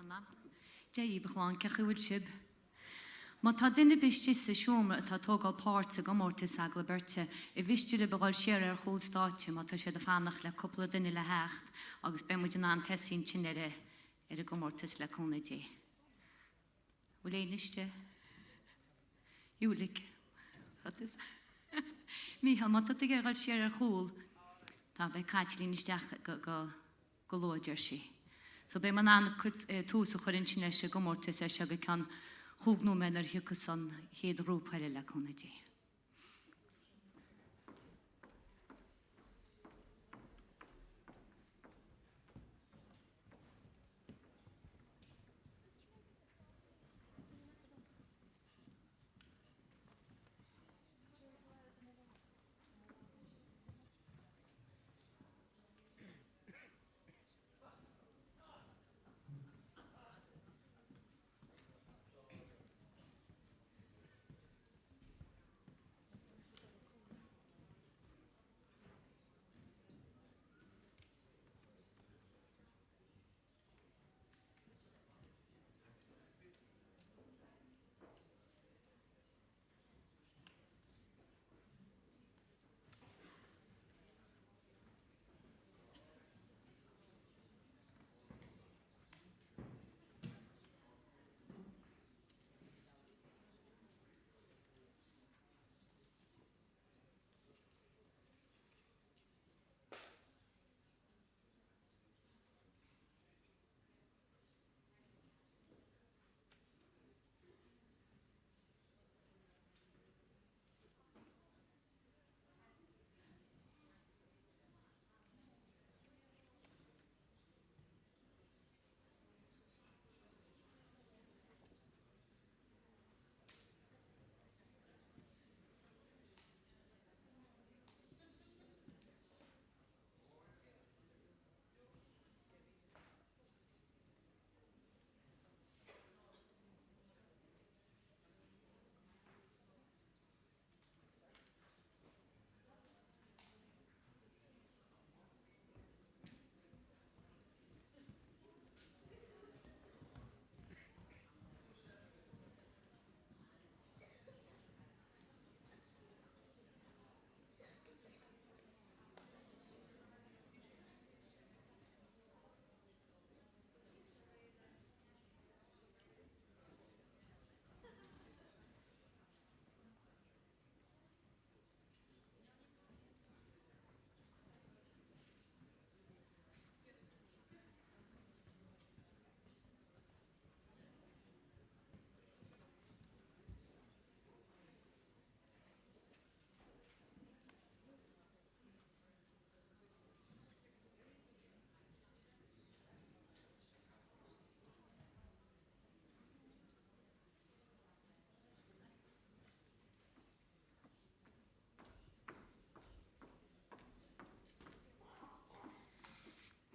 Anna. Déi beglán cechuid sib. Má tá duine biste sa siomra atá tógáil páirte go mórtas Agallamh Beirte I bhiste le beáil siar ar chóil státe má tá sé a fánach le coppla duine le hecht agus be muid an tesín sin ar a go mórtas le cóna dé. Bhfuil éiste? Júlik. Míhal má tá gáil siar ar chóil tá be caiitlín isteach go lóidir sí. So be man an tús a chuirinn sin se go mórtas se go can chúgnú men ar hiúchas san héad rúpaile le cóna dé.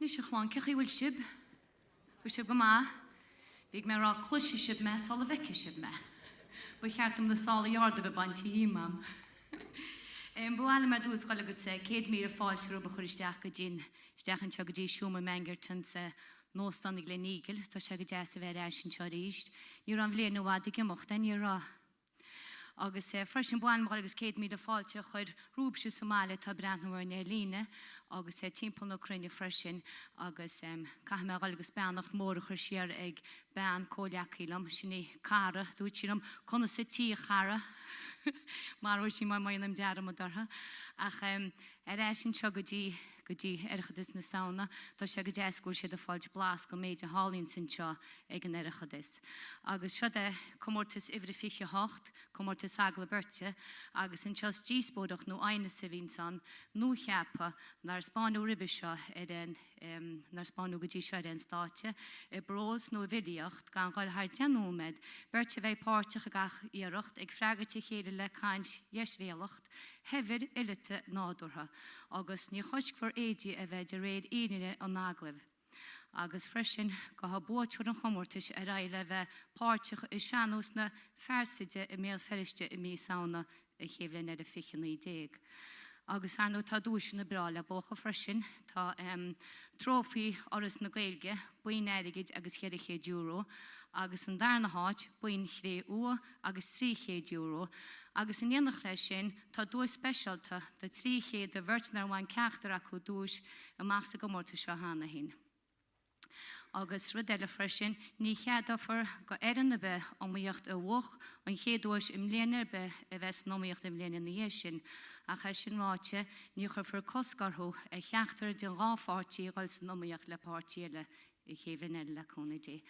Nis a chlán cechi bhfuil sib, bhfuil sib go má, bhíg me rá cluisi sib me, sála bheice sib me. Ba cheartam le sála iarda bh bantí hímam. Bhile me dús gáil agus céad mí a fáilte rúba chuir isteach go dín, isteach an teag go dí siúma mengertan sa nóstanig le nígil, tá se go dé sa bheith eis an teir íst. Níor an bhléon nóhád i gimocht, ní rá. Agus freisin buan mar agus céad mí a fáilte chuir rúbse Somália tá brand nóir na líne, agus timppla na crunne freisin agus caithme agus beannacht mór chuir siar ag bean cóleachílam sinna cara, dúit síram conna sa tí chara, mar sí mai maionam dearam a dartha, ach sin seo go dtí erchadis na saona, tá sé go déascúil siad a fáilte blas go méid a hálíonn san seo ag an erchadis. Agus seo comórtas ihre fiche hocht, comórtas Agallamh Beirte, agus an seos Díospóireacht nó aighneas sa bhín san, nuacheaptha nar spáinú ribbe seo nar spáinú go dtí seo ar an státe, bprós nó bhfilíocht gan gáil thar nóiméad, Beirte bheith páirteach a gach iarracht ag freagarte chéile le cáint dheisbhéalacht, hefir ilite nádúrtha, agus ní choisc for éidi a bheith de réad éine an Agallamh. Agus freisin go ha bóitúir an chomórtais a raile bheith páirteach i seanús na fersaide i mé feriste i mé saona a chéhlinn ar a fichan í déag. agus anú tá dúis na brála bócha freisin tá trófií oras na Gaeilge buin airigid agus €100 agus an ndearnadh buin €3 agus €300 agus in dhéanach leis sin tá dúis speisialta de 300 de bhirt bhain ceachtar acu dúis amach sa go mórta seo hána hin. Agus rudéile freisin ní cheadafar go éan be omíocht a bhuach an chéadúis im léanaar be a bheits nóíocht im léana na dhé sin a cha sin máte ní chu fur coscarthú a cheachtar de ráfátíí gáil san nóíocht le páirtíile i chéhanne le cúna dé.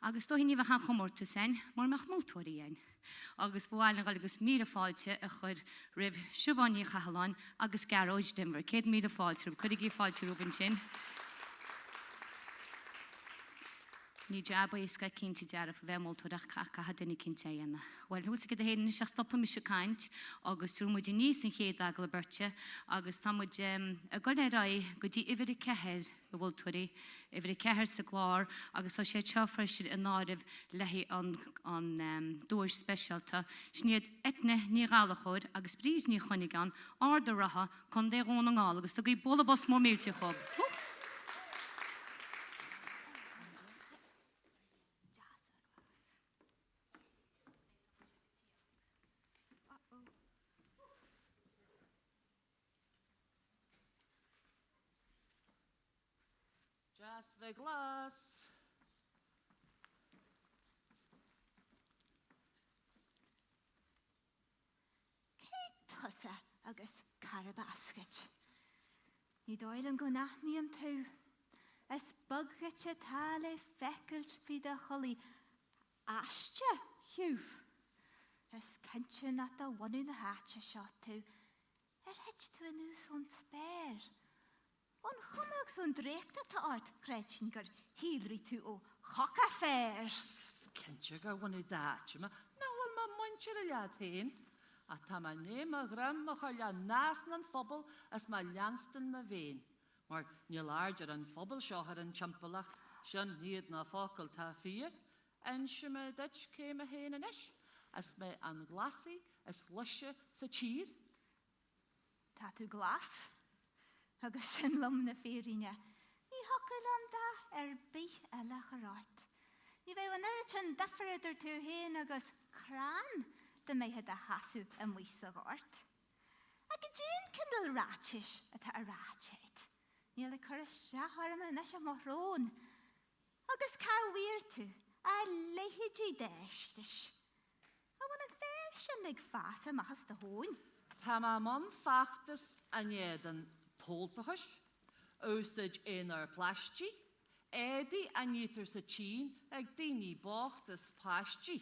Agus tó híní bh an chomórta sein mar meach múltóirí ein. Agus bháilna agus míle fáilte a chur rih siúbhaí chaáin agus garóid dimmer, 100 fáilte, chuig í fáilte rúban sin. Ní jabba isca cinnti dearaf a bheitmoltóireach cacha hadinna cinnte dhéanana. Well, hús go héanana seach stoppa mi se caint, agus trúmuid níos an chéad Agallamh Beirte, agus támuid a goile rá go dtí ifir i ceir a bhiltóirí, ifir i ceir sa glár, agus tá sé teofreisin an áirih lehí an dúir speisialta, sníad etne ní gáalachóid agus brís ní chunigan, ardar ratha chun dé gón an gáil, agus tá go bolabas mór mílte chob. Jas ve glas. Tusa agus carabasket. Ní dóilan go nachníam tú. As bugget tale fekelt fi de holly ashtja hiúf. As kentje nat a one in the hatcha shot tú. Het tú nu son spér. On chumag son dreigta tá art creichin gur hílri tú ó chaca fér. Kentje gur one dáte ma. Náhfuil ma muintse le lead héin. A tá ma néim a gram a chuir le násan an phobal as ma leanstan ma bhéin. Mar ní láidir an phobal seo ar an timpalach sin níad na fácail tá fiad. Ense me deit céim a héin inis. As me an glasi as luise sa tír. Tá tú glas? Agus sin lom na férinne. Ní hocail am da bí eile charáit. Ní bheith an sin dafaridir tú héin agus crán de méthe a hasú a muos a gáirt. A go dén kindle ráis atá a ráid. Ní le churis deharma na sem marrón. Agus cáhhuiir tú a leihidí deistis. A bhain an fér sin lig fása machas de hóin. Tá ma man fachtas a néadan pólpachas, úsid éar plastí, édi a nítar sa tín ag daoine báchtas plastí.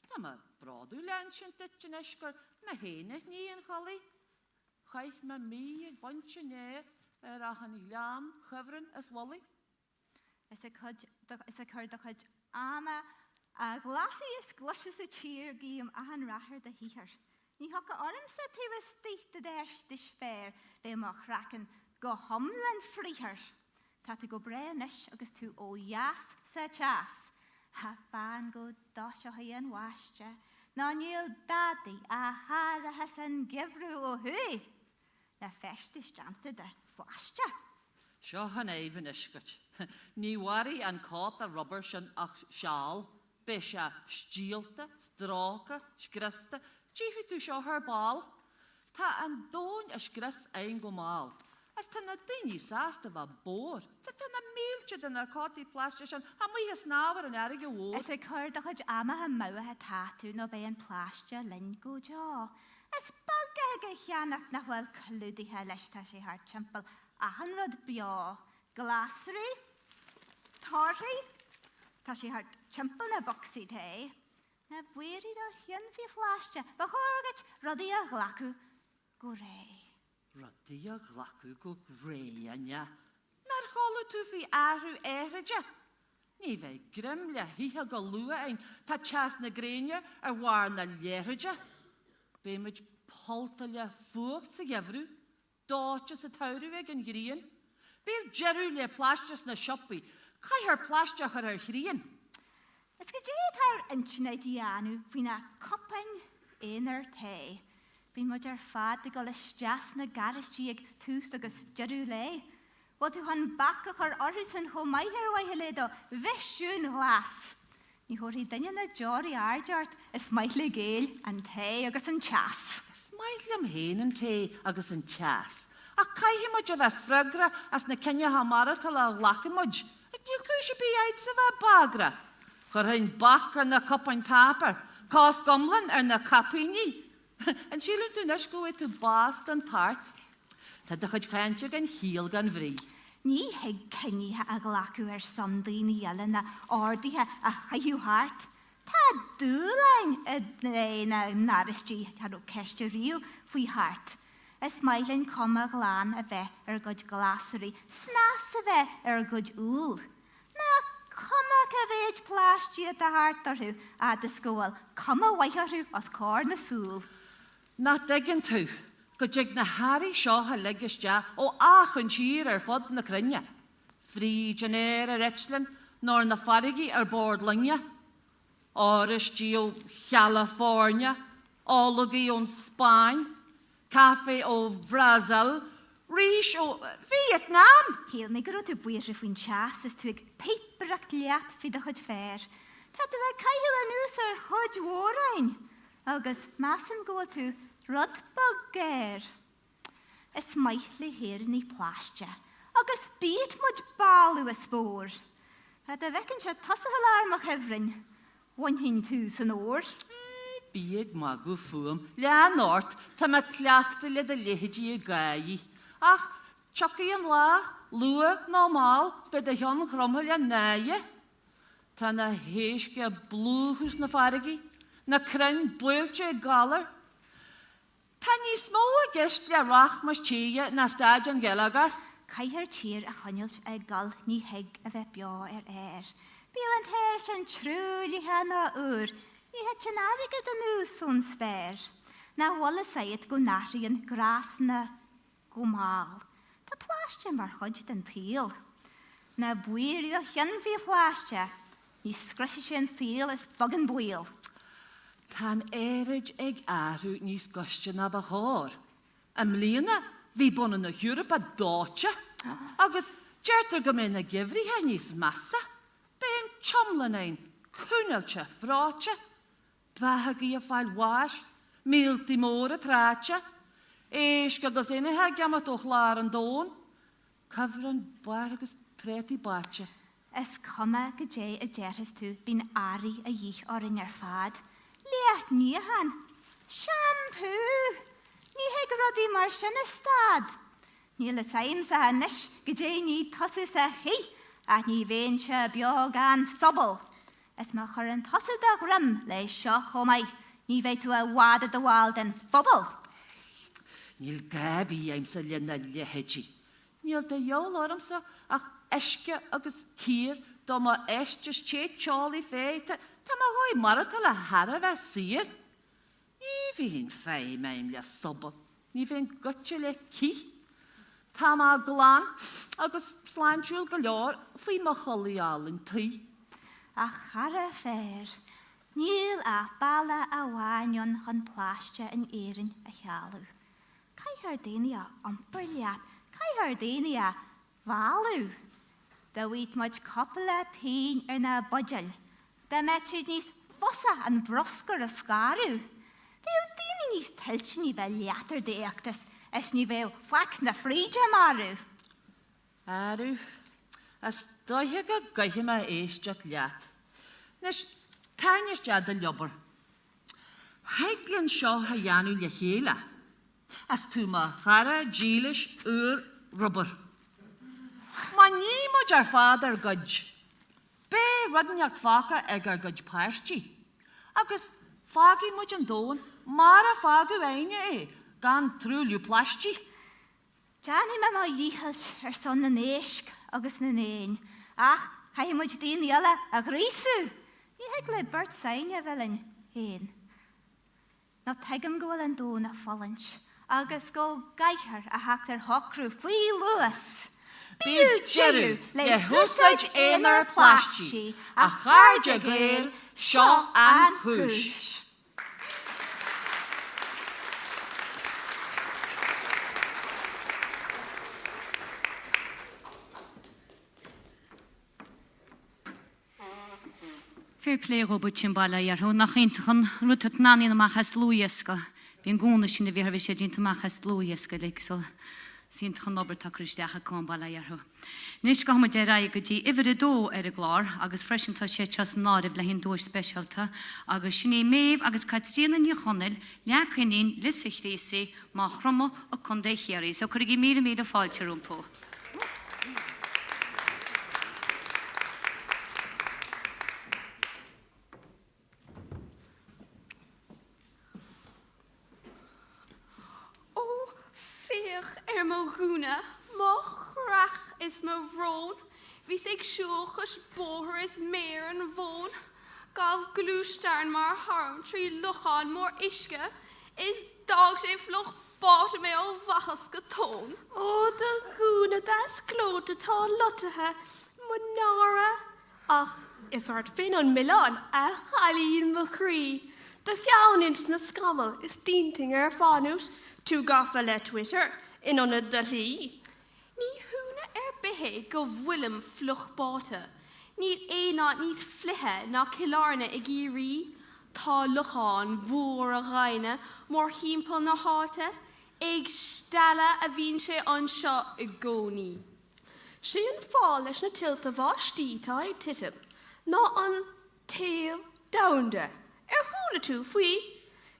Tá ma bráú lein sin ditin eisgur ma héine ní an cholí. Chaich ma mí ag bontse néir achan í lean chufran as wally. Is a chur do chud ama a glasí is gluise sa tír gíam ahan rahar de híhar. Ní hoca orm sa tú a stíta deistis fér bheith mar chracan go homlan fríhar. Tá tú go breis agus tú ó jas sa chas. Ha fan go dosio an waiste. Ná níl dadi a hárathe san gifrú ó hui. Na festis janta de Fásta. Seo han éhan iscut. Ní warí an cát a rubber sin ach seál, be se stíalta, stráca, scrista, tífi tú seo haar bál. Tá an dóin a scris ein go máil. As tá na daoine sásta bha bór. Tá na mílte den na cátí pláiste sin, ha mu is náhar an airige bhór. Is a chur do chud ama ha mauthe táú nó bé an pláiste lin go deá. Is bag go cheannach nach bhfuil clúdaithe leis tá sé thar timpeall a an rud beá. Glasrí, táirthaí, tá sé thar timpeall na boxí té. Na buirí do chian fi pláiste, ba chógat rudaí a ghlacu go ré. Rudaí a ghlacu go ré anya. Nar chola tú fi áhrú éhreide. Ní bheith grim le hithe go lua ein tá chas na gréine ar war na léhreide. Béimiid polta le fuacht sa gefrú, dáte sa tairú ag an gríon. Béir jerú le plástes na siopaí, cai ar plásteach ar chríon. Is go dé thar intneid i anú fi na copain éonar té. Bhín muid fad I go leis deas na garistí ag tús agus jeú lé. Wat tú han bacach ar orris an chomaithir waithe le do bheisiún glas. Ní horí daine na jorí airdeart is maithli géil an té agus an chas. Smaithlim héin an té agus an chas. A caihi muid a bheith freigra as na cenne hamara tal a lachan muid. Ag níl cúisi bí aid sa bheith bagra. Chor hain bach ar na copain paper. Cás gomlan ar na capini. An sílan tú nes go tú bast an tart. Tá da chud cainte gan híal gan bhrí. Ní heag cennithe a glacu ar sandaí eile na ordaithe a chaithú hart. Tá dúlain na naristí tá ó ceiste riú faoi hart. Is mailin coma glán a bheith ar gud glasarí, snas a bheith ar gud úl. Na coma a bheith plastí a hart arthú a de scóil, coma waitharú as cór na súl. Na degin tú, go dig na harí seo ha legistea ó achan tír ar fod na crinne. Frí janéir ar Richland, nor na farigi ar bord linne. Áris dío California, álugi ón Spáin, café ó Brazil, rís ó Vietnam. Héal mé go tú buir faoin chas is tú ag peipeach leat fi a chud fér. Tá tú bheith caiú an ús ar chud mhórain, agus massam ggóil tú rudbog géir. Is maithli héir ní pláiste, agus bíd mud balú a spór. Tá a bhecinn se tasahal armach hefrin, wain tú san ór. Bíag má go fuam, leanort, tá me cleachta le a lehidí a gai. Ach, tsoci an lá, lua, normal, bed a hion chromha le naie. Tá na héisce a blúchus na farigi, na crin builte a galar. Tá ní smó a gist le rach mas tíe na stad an gelagar. Caithir tír a chanilt a gal ní heig a bheith beá ar air. Bíú an their sin trúlithe na úr, ní het sin airigad an ús sún sfér. Na wala sayid go nachrian gras na gomáil. Tá pláiste mar chud den tíl. Na buir a chin fi pláiste, ní scrisi sin síl is bagan buil. Tá érid ag arú níos goiste na ba hór. Am líana, hí bona na Europe a dáte, agus deirtar go mé na gifrithe níos massa. Ben chomlanain, cúnailte, fráte, dwathagaí a fáil wáis, míltí mór a tráte, éisc agus inithe gamat ó chlár an dón, cyfran bar agus préti báte. Is cuma go dé a deirthas tú bín ari a dhích orin ar fad. Leat níhan, shampoo, ní heag rodí mar sin a stad. Ní le saim sa hanis go dé ní tosu sa chi, a ní féin se beag an sobal. Is ma chur an tosu da grim le seo chomai, ní fé tú a wada da wal den fobal. Níl gabi aim sa lena lehidí. Níl da jól ormsa ach eisce agus cír do ma eistes ché tsáli féite, tá ma hoi maratal a hara bheith sir. Ní bhín féim aim le sobal, ní bhín gutse le cí. Tá ma glán agus sláintúil go leor fui ma cholial yn tí. A chara fér, níl a bala a wáinion chun pláiste in éirin a chealú. Caithar déine a amperliat, caithar déine a valú. Da wít muid coppla pein ar na budjal. Da met siad níos fosa an broscar a scarú. Déu déine níos tilch ní bheith leatar déachtas, is ní bheith fach na fríide marú. Arú, as dóithe go gaithe ma éisteat leat. Nes táinis dead a liobar. Heiglann seo ha janú le chéile. As tú ma chara dílis úr rubber. Ma ní muid ar fád ar gudj. Bé rudanneacht fáca ag ar gudj páistí. Agus fági muid an dón, mar a fágu aine gan trúliú pláistí. Jani me má díhalt ar son na néisc agus na néin. Ach, chai muid déine eile a grísú. Ní heag le burt saine bhelin héin. Na tegam gohfuil an dón a fallint, agus go gaithar a hacht ar hocrú faoi luas. Bíú jeru le húsaid éonar pláistí, a cháirde gael seo an hús. Fair play robot sin balla ar ho nach intachan rutat nani na machas lúiesca. Bhíon gúna sin a bhí sé dínta machas lúiesca le so síntachan nobar takristeach a con balla ar ho. Nis go ma dera go dí ifir a dó ar a glár agus freisintá sé chas náibh le hin dúir specialta agus sinné méh agus caitstíana ní chonil leachaín lisichrisi má chroma a condéchiarí so chuir í mí a fáilte rúmpó. Mo gúna, mo chrach is mo vrón, vis ag siúchas bóthar is mér an bhón, gaf glústearn mar harm trí luchan mór isce, is dag sé floch báta mé ó bhachas go tón. Ó, do gúna das glóta tá lotathe, mo nára. Ach, is ort fin an Milan a chalín mo chrí. Do cheanint na scamal is dínting fánút, tú gafa le Twitter. In on the lí. Ní húna bithe go bhfuilm fluch báta. Ní éá níos flithe ná cilárna I gírí, tá lucháin mhór a ghaine mór hímpel na háta, ag stella a bhín sé anseo I gcónaí. Sí an fá leis na tilta bhátí tá ag titib, ná an taobh Daoine. Húla tú faoi,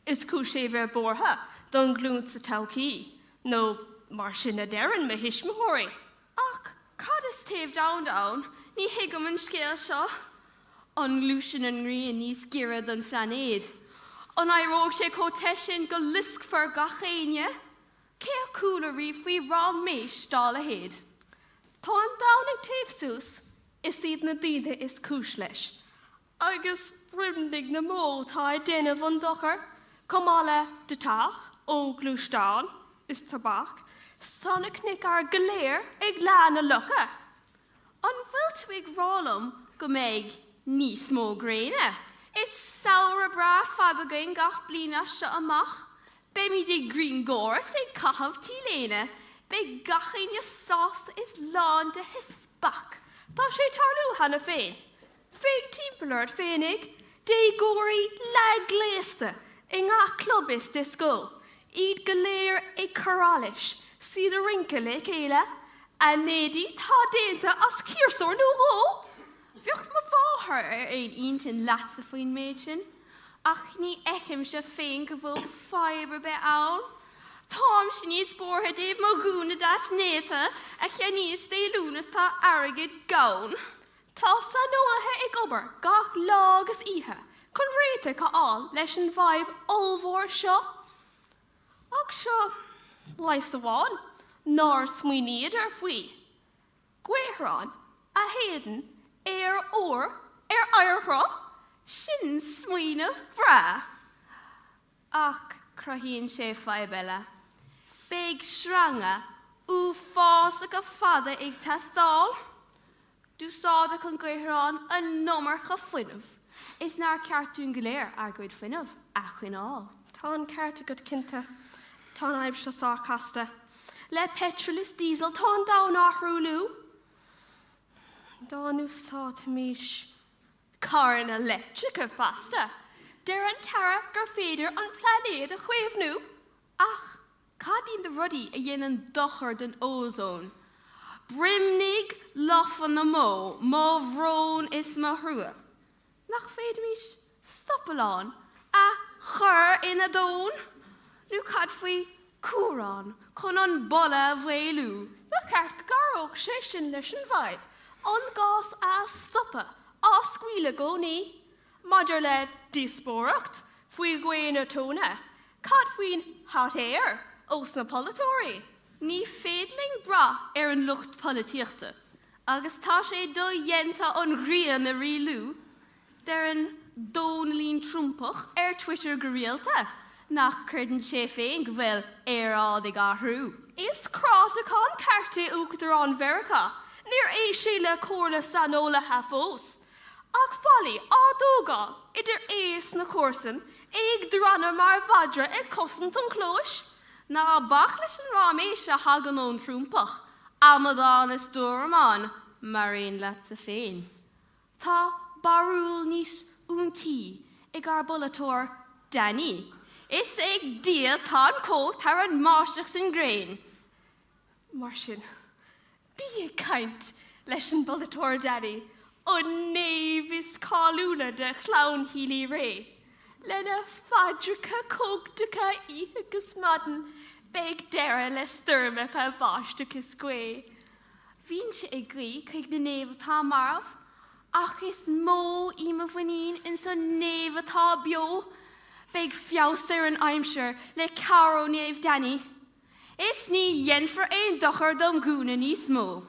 is cú sé bheith bortha don glúnt sa taucí, nó mar sin a dearan me hismóirí. Ach, cad is taobh Daoine, ní hiigem an scéal seo. An lúsin an rion níos gira don flanéad. An airóg sé cóteisin go lisc for gachéine, cé a cúla rí faoi rá méis dála héad. Tá an Daoine ag taobh sús, is iad na díide is cúis leis. Agus brimdig na mó tá déanamh an dochar, comála de taach ó glústeán is tabach, Sanna cnic ar galéir ag lean a lucha. An bhfuil ag rálam go méid níos mó gréine. Is saoire bra fada gain gach blina seo amach. Be mi dé green góra sé cahabh tí léine. Be gachéine sás is lán de hispach. Tá sé tarlú hana féin. Féig timpelart féinnig, dé góirí le gléiste, I ngach club is disco. Iad galéir ag chorális, siad a rinca le céile, a nédi tá déanta as círsór nó ó. Bheocht ma bháthar ein intin leat sa faoin méid sin, ach ní eicim se féin go bhfuil fibre be ann. Tám sin níos bórtha déobh mo gúna das néta, a che níos dé lúnas tá airgid gaun. Tá sa nóathe ag obair gach lágus ihe, chun réite cáil leis an bhaib olmhór seo. Ach seo, leis amháin, nár smuoiníad ar faoi. Gwaithreán, a héan, ór, airthra, sin smuoineh bra. Ach, crahíonn sé faibile. Big sranga, fásta go fada ag tastáil. Dúsáda chun gwaithreán a nómar go fuinmh. Is nar ceartún goléir ar gcuid fuinmh a chuináil. Tá an cearta go cinnte, tá an aibh se sácasta. Le petrol is diesel, tá an Daoine áthrúlú. Dáú sát mis caran electrica Fásta. Der an tara gur féidir an planéad a chuimhnú. Ach, cadín de rudí a dhéanaan dochar den ózón. Brimnig lofan na mó bhrón is ma hrua. Nach féidir mis stoppelán a chur ina dón. Nu cad faoi cúrán chun an bolla bhhéilú. Ba ceart garóg sé sin leis an bhaib. An gás a stoppa, a scuile gcónaí. Maidir le Díospóireacht, faoi gcuine tóna. Cad faoin hat éir, os na polatóirí. Ní féadling bra ar an lucht políochta, agus tá sé do dhéanta an ghrian na rilú, der an dónlín trúmpach ar Twitter go rialta, nach chuirdan sé féin go bhfuil érád ag áthrú. Is crátachán carte uachtar an Verica, níor é sé le córa sanóla hafós. Ach fálaí ádóga idir éas na córsan, ag dranna mar bhadra ag cosint an clóis. Na bach leis an ráméis a hagan ón trúmpach, amadán is dúramán, mar réon leat sa féin. Tá barúil níos úntí ag ar bolatóir Danny. Is ag díal tá có tar an máisteach san gréin. Mar sin, bí ag caint leis an bolatóir Danny ó néamh is cáúla de chlán hílí ré. Lena fadracha cógdacha íthegus madan beag deire le styrmacha báisteach is gwe. Bhín se ag grí chuig na néamh tá marmh, ach is mó íma bhaín in san néamh tá bio, beag fiásair an aimseir le caró néamh Danny. Is ní dhéanfar éon dochar dom gúna níos mó.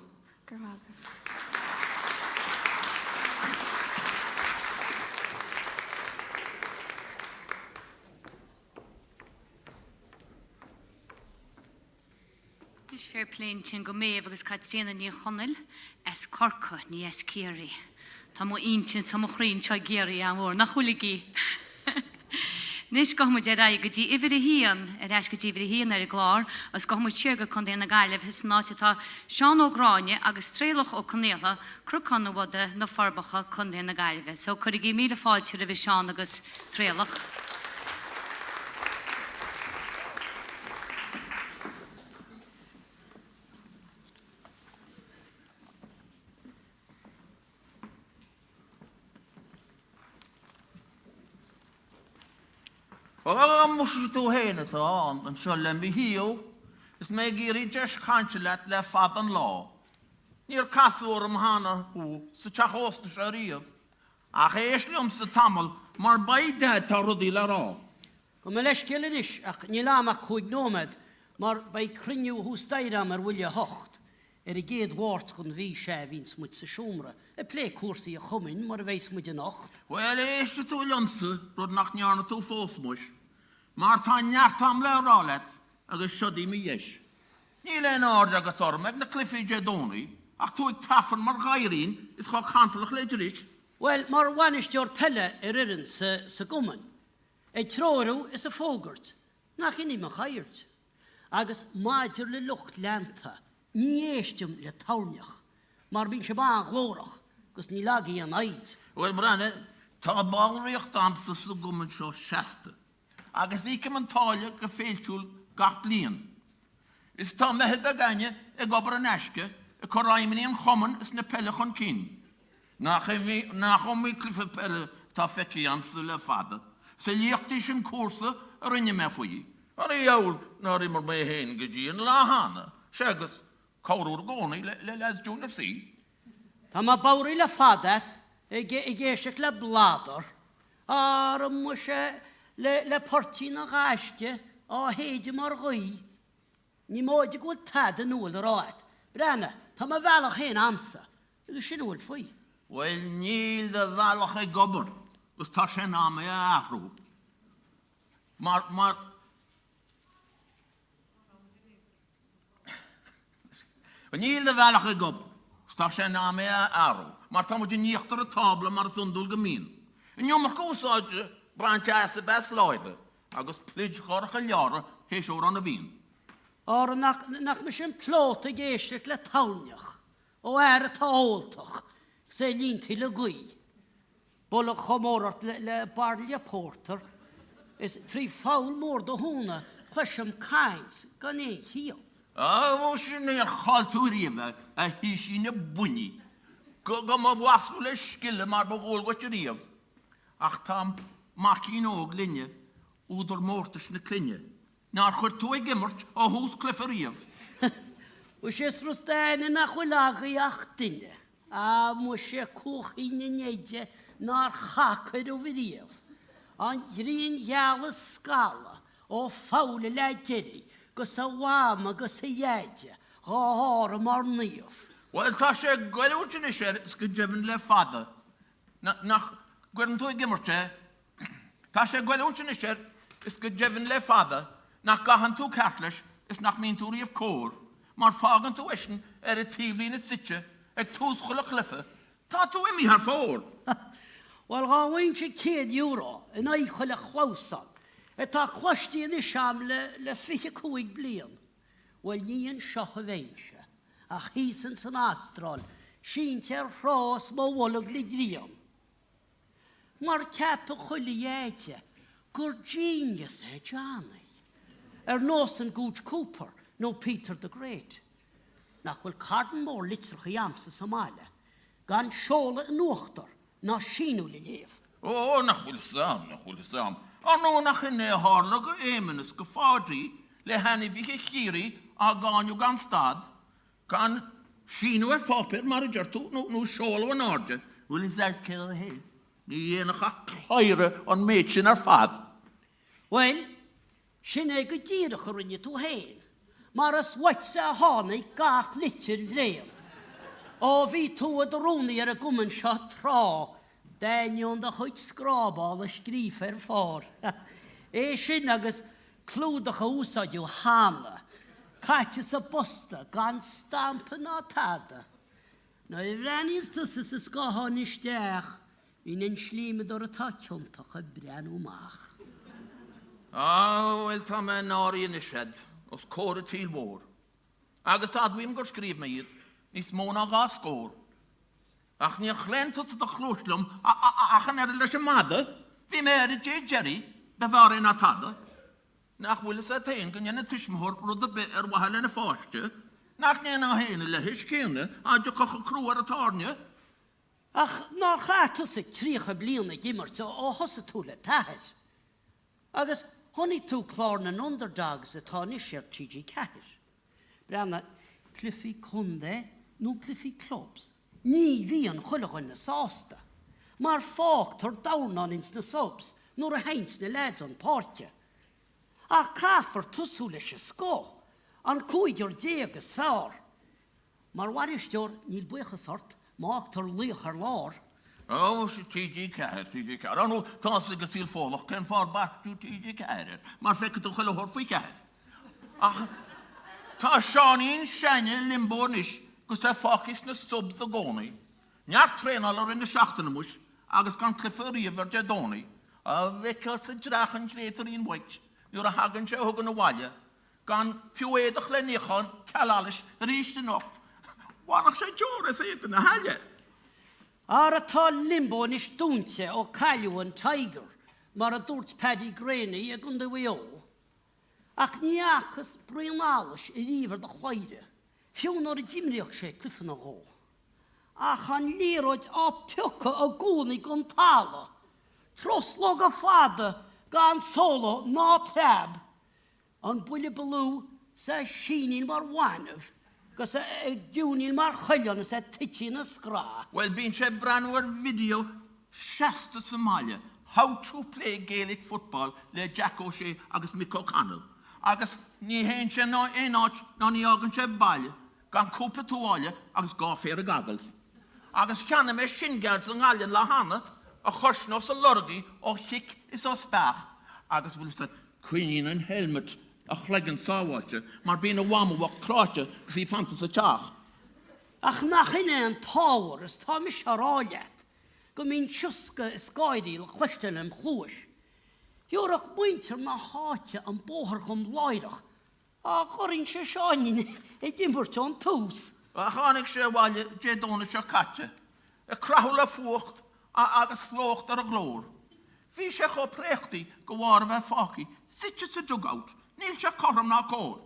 Is fair plain tin go méh agus cad stéanna ní chonil es corca ní es céirí. Tá mó intin sa mo chrín teo géirí an mór nach chuligí. Nis go mu ra go dtí ifir a hían eis go dtífir a hían ar a glár as go mu tíga chun déana gaiileh his nátá seán óráine agus tréalach ó connéala crucanna bhda na farbacha chun déana gaiileh. So chuir gí míle fáilte a bhí seán agus tréalach. Musi tú héna tá an seo le mi hiú, is mé géirí deis chainte le fad an lá. Níor casúir am hána hú sa teachósta se riamh, ach éisliom sa tamil mar baide tá rudí le rá. Go me leis céile is ach ní lámach chuig nóiméad mar ba criniú hústaire mar bhuiile hocht ar I géad bhát chun bhí sé vín smuid sa siúmra. A plé cuasaí a chumin mar a bhéis muid a nacht. Well, éisli tú liomsa rud nach nearna tú fósmuis, mar tá neartam le rálet agus siodí mi dhéis. Ní le áde agus tormeg na cliffiide Daoine, ach tú ag tafan mar gairín is chá cantalach le dris. Well, mar bhainisteoir pelle ar irin sa guman. É tróirú is a fógart, nach iní mar chairt. Agus maidir le lucht lenta, ní éistim le tairneach, mar bín se bán glórach, gus ní lagaí an aid. Well, Brenna, tá báilríocht amsa sa guman seo 60. Agus íce man táile go féiltúil gach blian. Is tá mehead a gaine ag obair an eisce a choráimini an choman is na pelle chun cín. Nach mí clifa pelle tá feici amsa le fada. Sa líochtaí sin cuasa a rinne me faoi. Ar I eol ná ri mar mé héin go dtí an láhanana, segus cóúr gcónaí le les dúnar sí. Tá má báirí le fadat I ggéiseach le bládar, ar a mu se le portí na gáiste á héide mar ghaí. Ní móide go tad an úl a ráid. Brenna, tá má bhealach héin amsa, agus sin úl faoi. Well, níl de bhealach ag gobar, gus tá sé ná mé ahrú. Mar níl de bhealach ag gobar, gus tá sé ná mé ahrú. Mar tá muid níochttar a tabla mar sundul gomín. Inniu mar cúsáide brainte a bes láide, agus plid chorcha leara héis ór an a bhín. Ar nach me sin plót a ggéisteach le tairneach, ó a táoltach, sé línti le gaí. Bola chomórart le barlia porter, is trí fáil mór do húna, cluisiam cains, gan é híal. Bhú sin ar cháiltú riamh a hí sin na buní. Go má bhasú le skille mar bhóil go riamh. Ach tá macín óg linne údar mórtas na clinne. Nar chuir tú ag gimmart á hús clifa riamh. Bhú sé srústáine nach chu lagaí ach duine, a mu sé cúchaí na néide nar chacair ó bhríamh. An dhríon heala scala ó fála le deirí, gus a bháma gus a dhéide, háthra mar níomh. Well, tá sé gweilúte is is go deimhin le fada. Nach gweirn tú ag gimmarte, tá sé gweilúte is go deimhin le fada, nach gahan tú cartleis is nach mín tú riamh cór, mar fágan tú isin a tíomhlín na sitse ag tús chula clifa, tá tú imi ar fór. Wel, gáhain sé €100 in éiche le chláusan, tá chluistíon is seam le 25 blian. Wel, níon seo a bhéinse. Ach hísan san astráil, sínte ar rás má bhlag le dríam. Mar ceap chuliéide, gur genius é Johnny. Nos an Gooch Cooper, no Peter the Great. Nach bhfuil cardan mór litrach I amsa Somália, gan seola an uachtar, ná sinú le léamh. O, nach bhfuil sam. An nó nach inné hála go éimenas go fádri le henni bhí chíri a gáinú gan stad, gan sinú fápir mar a jartú nó seola an áde, bhfuil is that kill hé. Ní dhéanach a chaire an méid sin fad. Well, sin é go díirech a rinne tú héin, mar as waitsa a hánaí gach litir bhréim. Ó bhí tú a rúnaí a gumann seo trá, dainion da chuid scrábáil a scríf fár. É sin agus clúdach a úsáidú hána, caite sa bosta gan stampa ná tada. Na I bhreaníos tusas is gáhan isteach, hín in slíime dor a taciontach a breanú mach. Wel, tá me nári in ished, os cór a tíl bór. Agus adwym gur sgríf me iad, nís móna gá scór. Ach ní a chlentus a chlúslum, achan leis a mada, hí me Jerry, be bhar in a tada. Nach bhfuil a tain gan yana tuismhor rud a bit wahal in a fáiste, nach ní a héine le his céine, a jo coch a crú ar a tárne. Ach, ná chátas ag trícha bliana gimmart ó hosa tú le tair. Agus honnig tú clár an underdogs atá nisir TG Cahir. Brenna, Cliffy Conde, nó Cliffy Clubs. Ní bhí an chuilechun na sásta. Mar fág tar Daoine ins na subs, nóair a hains na lads an páirce. A cáfar tusú leis a scó, an cúidir déagas fearr. Mar waristeoir níl buchas hort, máach tar líoch ar lár. O, si TG Cahir. Anú, tá sig a síl fólach, cén fár bartú TG Cahir. Mar feice tú chuile hor faoi Cahir. Ach, tá seanín senne limbónis, gus é fácis na subs a gcónaí. Neart trénal ar in na seachtainna muis, agus gan cliffarí ver de dónaí. A bheice sa drachan grétar ín bhaid, nuair a hagann sé thugan na bhaile, gan fiúéadach le níchan, cealalis, ríiste nocht. Bhánach sé teoras éad na haile. Ar atá limbónis dúnte ó caiú an tiger, mar a dúirt Paddy Graney ag an bhío. Ach ní achas brianális I ríomhar de chláire, fiún ar a dimríoch sé clifan a gó. Ach an líróid á peocha a gúnaí gon tála, troslog a fada gan solo ná prab, an buile balú sa sínín mar wanamh, gus a dúníl mar chuileanna sa tití na scrá. Well, bín sé branúar video seasta Somália, how to play Gaelic football le Jack O'Shea agus Mick O'Connell. Agus ní héin sé ná éáit ná ní agan sé baile, gan cúpla túáile agus gá fér a gagals. Agus ceanna me singeart an gáilian le hana, a chosnos a lorgaí ó chic is ó spach. Agus bhfuil sa cuinín an helmet a chlegan sáháte, mar bín a wamawach cráte gus í fantas a teach. Ach nach inne an táhar is tá mis aráileat, go mín siusca is gáidí le chluisteil an chlúis. Dúrach muintir na háte an bóthar chum láireach, a chorín sé seáinin I gimbirte an tús. A chánig sé bhaile déadóna se caite, a crahul a fuacht agus slócht ar a glór. Bhí sé cho préchtaí go bhhar bheith fáci, site sa dugout, níl sé chorm ná cór.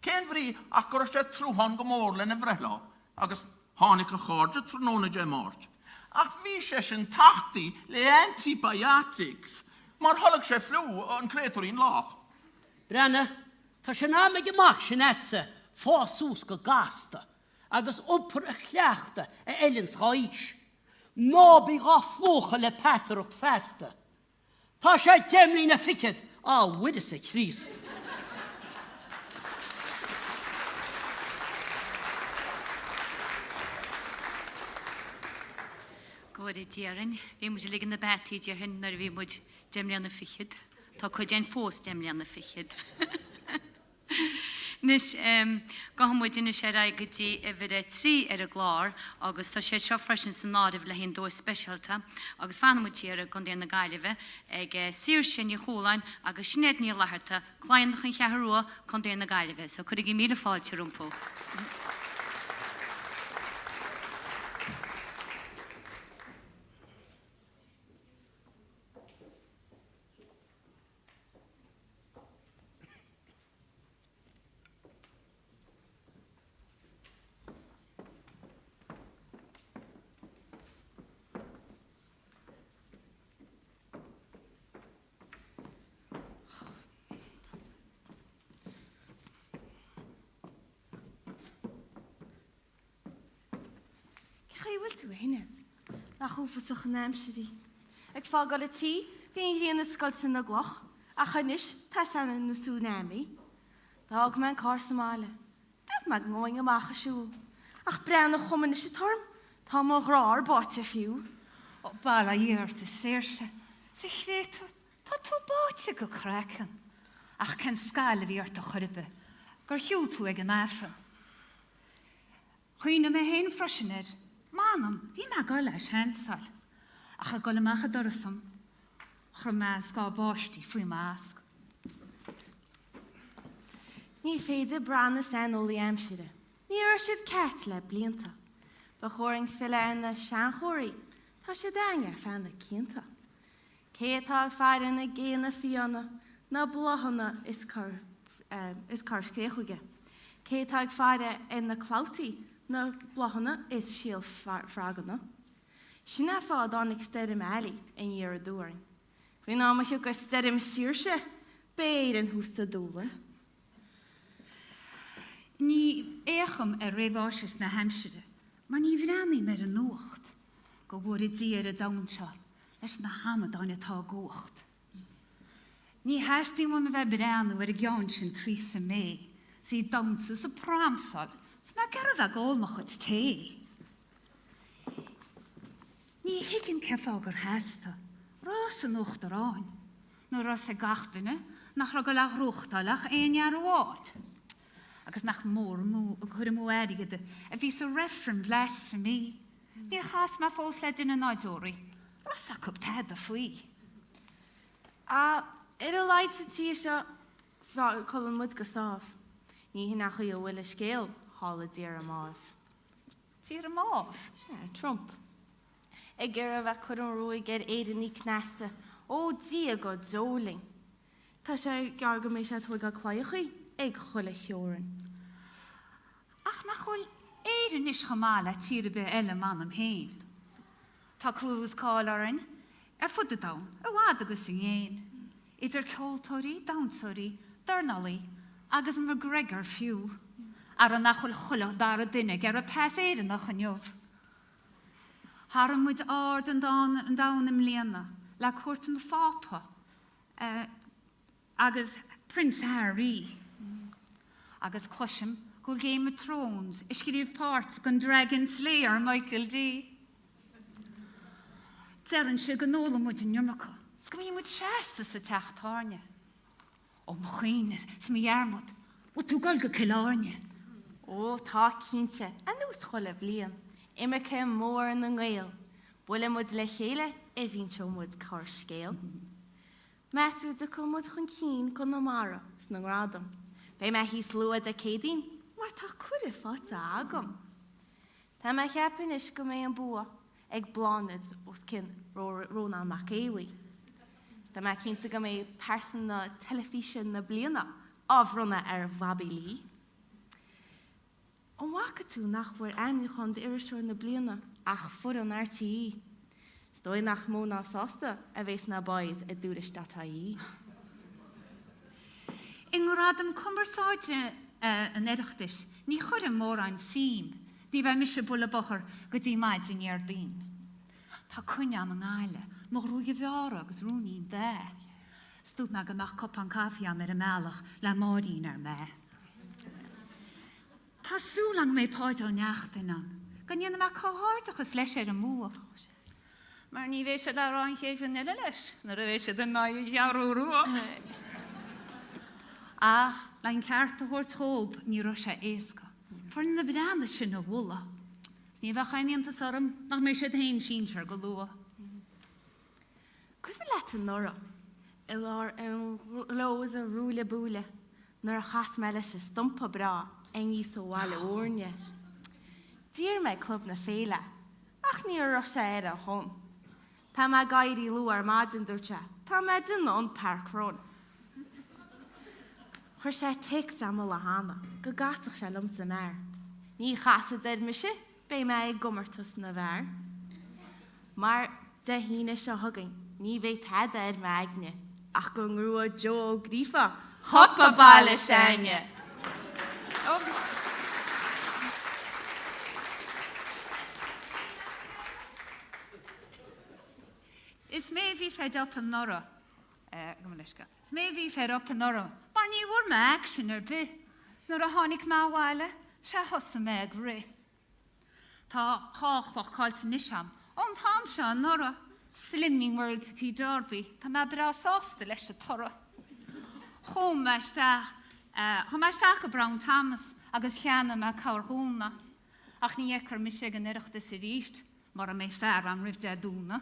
Cén bhrí ach gur sé trúhan go mór le na bhrehla, agus tháinig a cháde tróna dé máirt. Ach bhí sé sin tachtaí le antibiotics, mar tholag sé flú an créatorín lách. Brenna, tá sé ná me gemach sin etsa fásús go gasta, agus upar a chleachta a Ellens ráis. Nábí gá flócha le Patrick Fásta. Tá sé temlí na ficid á widas a Christ. Gwyd I diarin, fi mwyd lig yn y beti di hyn ar fi mwyd demlian y fichyd. Ta cwyd e'n ffos demlian y fichyd. Nis, gaham mwyd yn y siarad gyda y fydde tri ar y glor, agos ta siarad sio ffrasyn sy'n narif le hyn do specialta, agos fan mwyd ti ar y gondi yn y gael fe, ag sir sy'n i chwlaen, agos sned ni laharta, claen ddech yn llaharwa gondi yn y gael fe. So cwyd i mil y ffald ti rwmpo. bhfuil tú héad nach uafasach an amsirí. Ag fágáil a tí, bhíon híon na scoil san na gloch, a chunis tá san na sú námi. Dag mewn car Somália. Dyd mag ngóing amach a siw. Ach brean o chwmyn is y torm. Ta mo grar bot a ffiw. O bala i'r dy syrse. Sy chreitw, ta tu bot go cracan. Ach can sgael y fi o'r chyrbe. Gyr hiw tu ag yn affra. Chwyn am e hen ffrosynir. Manam, fi ma gol eis hensal. Ach a gol amach a dorysam. Chrymaz ga bosti ffwy masg. Ní féidir bran is an ólaí amsire. Ní ar siad ceart le blianta. Ba chóring fila an na seanchóirí, tá sé daine fan na cianta. Cétá fear na géana fianna, na blahanna is car scéchuige. Cétá fear in na cláutaí, na blahanna is síal fraganna. Sinna fád annig sterim ealaí in dhear a dúaring. Bhí ná me siú go sterim sírse, béir an hústa dúla. Ní écham a réhváis na Hampshire, mar ní bhreanaí mar an nuacht, go bhfuair i díar a dawnseáil, leis na hamad áine tá gocht. Ní heastí mu me bheith breanú ar a gceann sin trí sa mé, sí dawnsa sa pramsáil, sa me gar bheith gólmach chud té. Ní higgin ceafágur heasta, rás an ucht aráin, nó rás a gachtaine, nach ra go leach ruchtalach éinear bháin. Agus nach mór chur mú airigide, a bhí sa referen bles for mí. Níor chas ma fós le duna náidóí, ras a cup tead a faoi. A ar a leid sa tí seo colin mud go sáf. Ní hí nach chuo bhfuil a scéal hála díar a máf. Tír a máf? Trump. Ag gur a bheith chud an roiig ar éidir ní cnasta, ó dí a go dóling. Tá sé gar go mééis se tuig a chláochaí ag chuile teoran. Ach nach chuil éidir is chamála tír a be eile man am héin. Tá clús cálarin, fud a dawn, a bhád agus in éin. Idir ceoltóirí, dawntóirí, dearnadh, agus an McGregor fiú. Ar an nach chuil chuileach dar a duine ar a pes éidir nach an jobh. Har an muid ard an dawn am léana, le cuairt an fápa, agus Prince Harry. Agus cloisiim go Game of Thrones, iscríomh parts gon Dragon Slayer Michael D. Dearan se go nóla muid an iormacha, sgo mí muid seasta sa teachtarne. Ó mo chuoine, sa mi armod, ó tú gal go ciláne. Ó tá cínte, an nús chuile blian. Ime ce mór an an ghail. Bula mud le chéile, is ín seo mud car scéal. Mesú de go mud chun cín go na mara, sna grádam. Bei me hís luad a cédín, mar tá cuide fáta agam. Tá me cheapin is go mé an bua, ag blánid os cin róna mac éwi. Tá me cínta go mé person na telefísin na bliana, áhronna ar bhabi lí. An wacha tú nach bhfuair aimneáin de irisúir na bliana ach fud an RTí. Stoi nach mó ná sásta a bhés na báid a dúris dataí. In radam conversáide an edachtis, ní chur an mór an sim, dí bheith mis se bula bochar go dtí maid in iardín. Tá cunne am an gáile, mo rúige bheara agus rúnín de. Stúd me go meach cop an cafi am ar a mealach le máín ar me. Tá súlang mé páid ó neachtain an, gan dhéana me cáthirtachas leis ar an múr. Mar ní bhéis se le ráin chéh an eile leis, nar a bhéis se den ná gearú rua. Ach, lein ceart a thuirt thób ní ro sé éasca. Forn na breanna sin na bhula. Sní bheith chaíonanta sarm nach mé sé hain sínsar go lua. Cuifa le an nora, I lár an lós a rúla búla, nar a chas me leis a stumpa bra, ein í so bháile óirne. Dír me club na féile, ach ní ro sé ar a hon. Tá me gaiirí lú ar maidin dúirte, tá me din an parkrón. Chur sé teach samol a hána, go gasach sé lum san air. Ní chasa dead me se, bei me ag gomartas na bhar. Mar de híine se hugging, ní bheith head ar me ach go ngrua jo grífa, hoppa baile seine. Is mé bhí fed up an nora. Is mé bhí fed up an nora. Mar ní bhfuair me action ar bith. Is nuair a tháinig máhhaile, se thosa me ag ré. Tá cháchlach cáilte nisam. An tám se an nora. Slimming world tí darby. Tá me bra sásta leis a tora. Chom meisteach go Brown Thomas agus cheanna me cair húna. Ach ní ecar mi sé gan iireachta sa ríist, mar a mé fear am rih de dúna.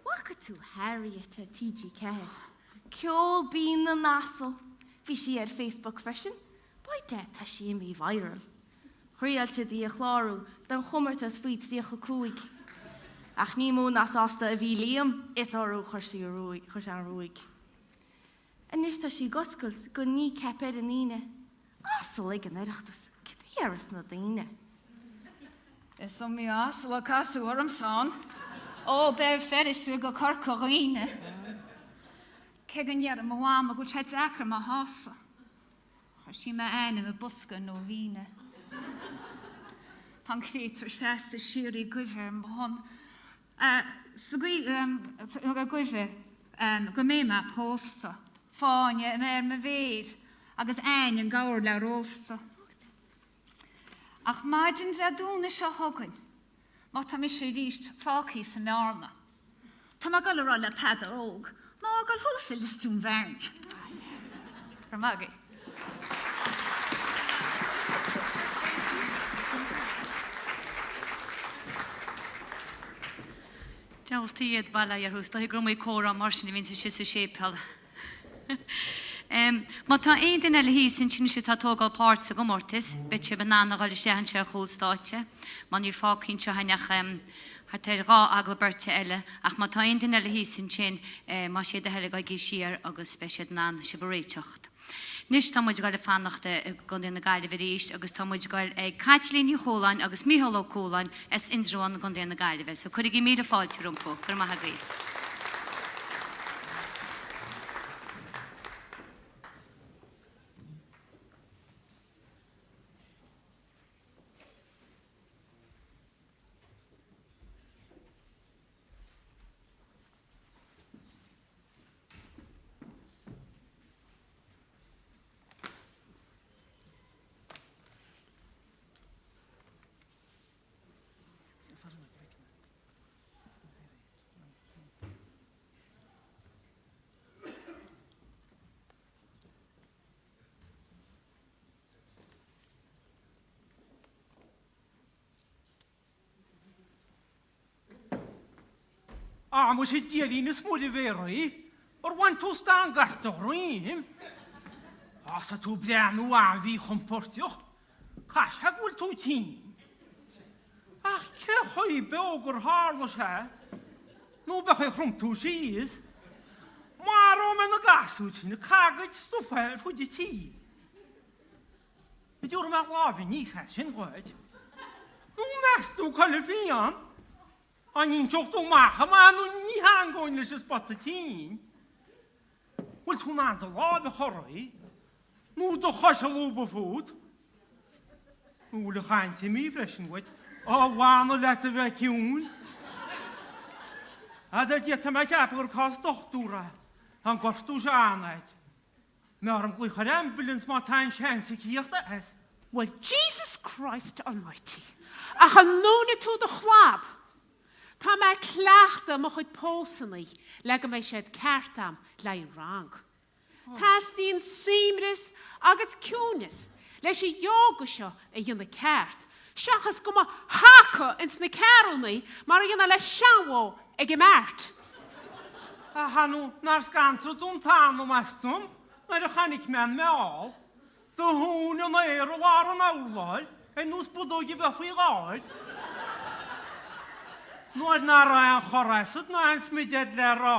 Wacha tú Harriet a TG Kes. Ceol bín na nasal. Bhí si ar Facebook freisin. Ba de tá si mí viral. Chríal si dí a chlárú, den chumart a spuit dí a chucúig. Ach ní mó nas ásta a bhí líam, is árú chuir an rúig. Anis tá si goscails go ní ceped an íne. Asal ag an iireachtas, cid dhearas na daine. Is som mí asal a casú orm san. Ó beir ferisú go corca ghine. Ke gan dhear am bháam a go cheit acra ma hása. Char si me aine me busca nó víne. Tan chétar sésta siúrí guibhir an bhon. Sa guibhir go mé me pósta. Fáine me bhéir agus aine an gáir le rósta. Ach maidin a dúna seo thugann. Má tá mi sé ríist fácií sa ndearnadh. Tá má gal rá le peda óg, má gal húsa listún bherne. Ramagi. Deltíad bailla ar hús, tá grumí córa mar sin vín si sa sépel. Má tá aon duine le hí sin sin si tá tógáil páirte go mórtas, bit sé banana gáil séhan sé a chúlstáte, má níor fácinn se haneach rá Agallamh Beirte eile, ach má tá aon duine le hí sin má sé de heile gaigi siar agus be sé ná se bréiteocht. Nis tá muid gáil fannachta go dtína gaiile bhí ríist, agus tá muid gáil ag caiitlíní hóláin agus míhalló cóláin is indrúin go dtína gaiile bheith, so chuir mí a fáilte rumpó, gur maithe gaí. Amos i dielínas múdi veroi, or wan tú stan gasta roimhe. Asa tú bleanú an bhí chumportioch, cas ha gwyl tú tín. Ach, ce hoi beogur harlo se, nú bech ei chrum tú síis, mar o men y gasw tín, y cagad stwffael fwyd i tí. Y diwr yma lafi ni chasyn gwaed. Nw mestw cael y fian, a ni'n sioch dwi'n mach, a ma nhw'n ni hangoen lys ysbot y tîn. Wel, dwi'n nad y lafi chorau, nw do chos y lwb o ffwd. Nw le chaint i mi fresyn gwed, o wan o let y fe ciwn. A dyr diet yma gab o'r cos dochdwra, an gwastw sianed. Mewn am gwych ar ambulance ma ta'n sians i ciach da es. Well, Jesus Christ Almighty. Ach an nóna tú do chwab. Tá me cleachta mo chud pósannaí le go méid séad ceartam le rang. Tás tíon simris agus ciúnas leis I yoga seo a dhéanana ceart. Seachas go ma hacha ins na cearúnaí mar a dhéanana le seanhó ag I mert. A hanw na'r sgantro dwi'n tan o mastwm, na'r chanig men me all. Dy hwn yn eir o lar yn awlai, en nws bod o'i fe ffwy gael. Noed na'r rhaid chorasod, na'n smydiad le ra.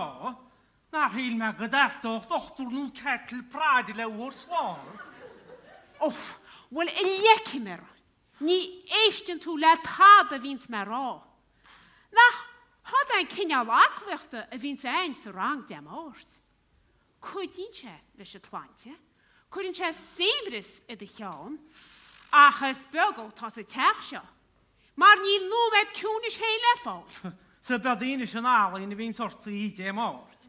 Na'r hil me gydastoch, dochtwr nhw'n cetl prad I le o'r slor. Off, wel ilekimer. Ni eistyn tú le tad a víns me ra. Nach, had ein cynnal achlechta a víns ein sa rang dem ort. Cwydyn se leis y tlantio. Cwydyn se simris y dy chion. Achas bygol tas y tech sio. Mar ni lwmed cwnish hei leffol. Sa badíine sin ála in bhín sorta í dé máirt.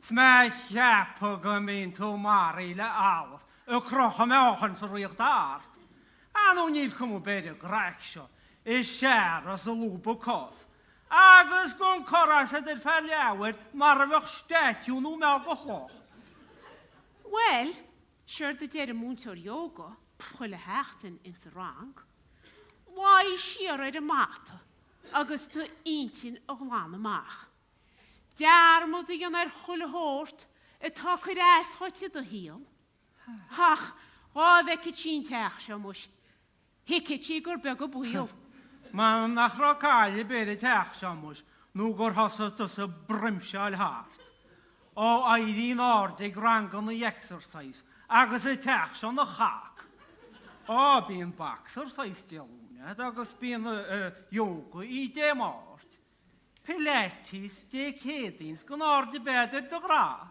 Sme cheappa go mín tú marí le álas, crocha me áchan sa riocht art. Anú níl cumú beidir graich seo, sear as a lúpa cos. Agus gon coras a dyr fel leawr, mar a fech stetiw nhw mewn go chloch. Wel, sure the dead amount yoga, pull a hechten in the rang. Why sheer at a mat, August the intin of Lana Mach. Daar moet je naar hulle hoort, het hak het ass hot je de heel. Ach, oh, weke chin tach zo moes. Hikke chigur bugge boeil. Man nach rokaille bere teach samus, nu gor hosa tussa brimshaal hart. O airin ordig rangan the exercise, agus a teach on the hak. O being exercise dilune, agus being yoga I de mort. Pilates de kedins gon ordi beder de gra.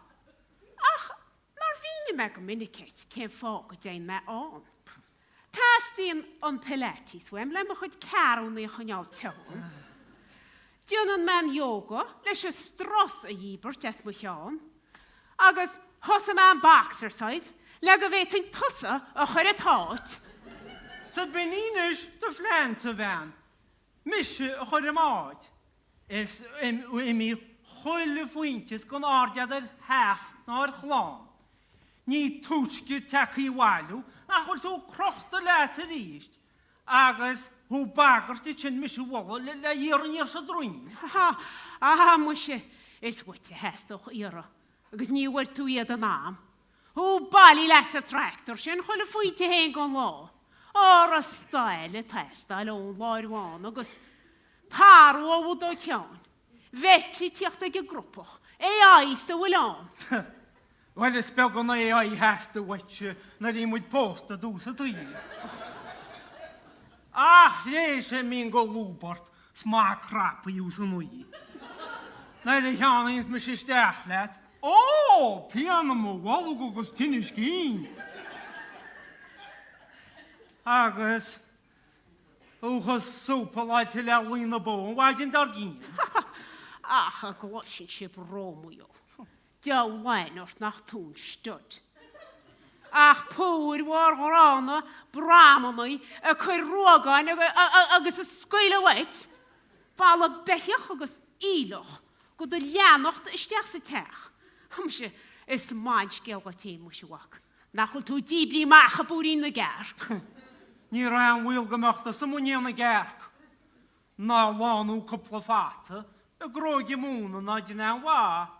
Ach, maar wie me communicate can folk dein me on. Tastien on Pilates, wem le mag het karel ne ganjal toon. Dien man yoga, les je stros a jibber tes mo gaan. Agus hosse man exercise, legge weet in tussen a chur het hout. Sa beninish de flanse van. Misje a chur maat. Is imi chulle fuintjes gon ordia der hech naar chlaan. Ní túsci tací walu, ach bhfuil tú crochta leat a ríist. Agus hú bagart I sin misú wala le dhéar sa drúin. Aha, musje, is wat je hestoch ira. Agus ní bhfuil tú iad an am. Hú bali les a tractor sin chuile fuinte hén gon lá. Or a style testa ón láirháin agus thar ó do ceann. Veti tíocht ag grúpach. Aiste bhfuil an. Wel, is spel gan AI has de wetje na die moet posta doe ze toe. Ach, deze min go loopert, smaak krap je zo mooi. Na de gaan eens met je sterk let. Oh, piano mo wal go go tinnis geen. Agus, o gas sopa laat je le in de boom, waar je daar ging. Ach, a glossinship Romeo. Daoine o'r nach tún stud. Ach pŵr war gorana, bramani, a chur rogain agus a scoile weit. Bala bechiach agus iloch, go de lianocht isteach sa teach. Hamse, is maint gelga te moes je wak. Nachol tú dibri macha búr in de gerk. Ní ran wil gemacht sa moet in de gerk. Na lanu couple fata, a groge moon na dina wa.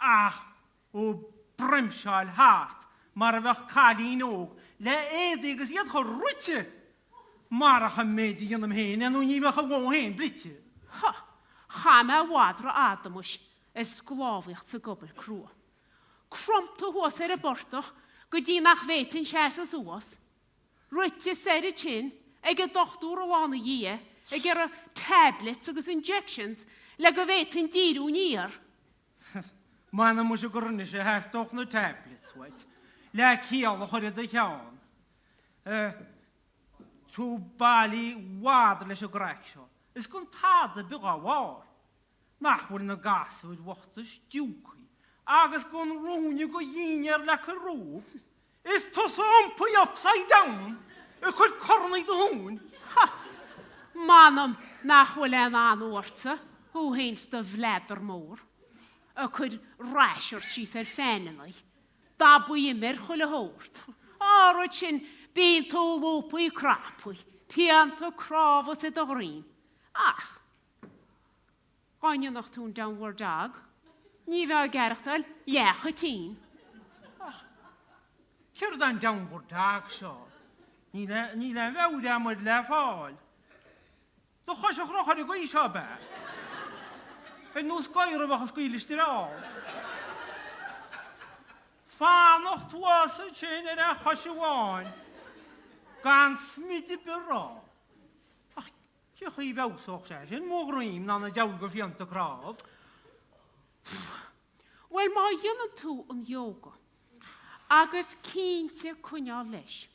Ach, o brimshaal hart, maar weg kalien ook. Le edig is jat gerutje. Maar ga medi in hem heen en nu we gewoon heen, blitje. Ha, ga me wadra adamus, is sklovicht se gobbel kroe. Kromp te hoos er bortoch, godie nach weten chas oos. Rutje sere chin, eg a dochtor o an jie, eg a tablets agus injections, leg a weten diru nier. Man moest ook er niet eens toch naar tablets, weet. Lijk hier al hoor de gaan. Zo bali waardelijke grijsjo. Is kon tade berouw. Nach worden een gas uit wacht de stukie. Agus kon roenje go jiner lekker roep. Is tussen ompe upside down. Ik kon kornig de hoen. Ha, manam nach wel een aanwoordse. Hoe heens de vledermoor. A could rasher she said fanny. Da boy mer chulle hoort. Orchin bean to lopui crapui. Pianto cravos at the green. Ach. Gaan je nog toen downward dag? Niet wel gerchtel, ja, getien. Ach. Kjör dan downward dag zo. Niet een wel daar moet level. Toch ga je graag aan de goeie hebben. En nu scoieren we gescoilen stiraal. Van nog twasse tjene en gasjewan. Gans met de bureau. Ach, je gaat wel zo zeggen. Morgen dan een jouw geviante kraaf. Wel, maar je toe een yoga. Agus kindje kun je les.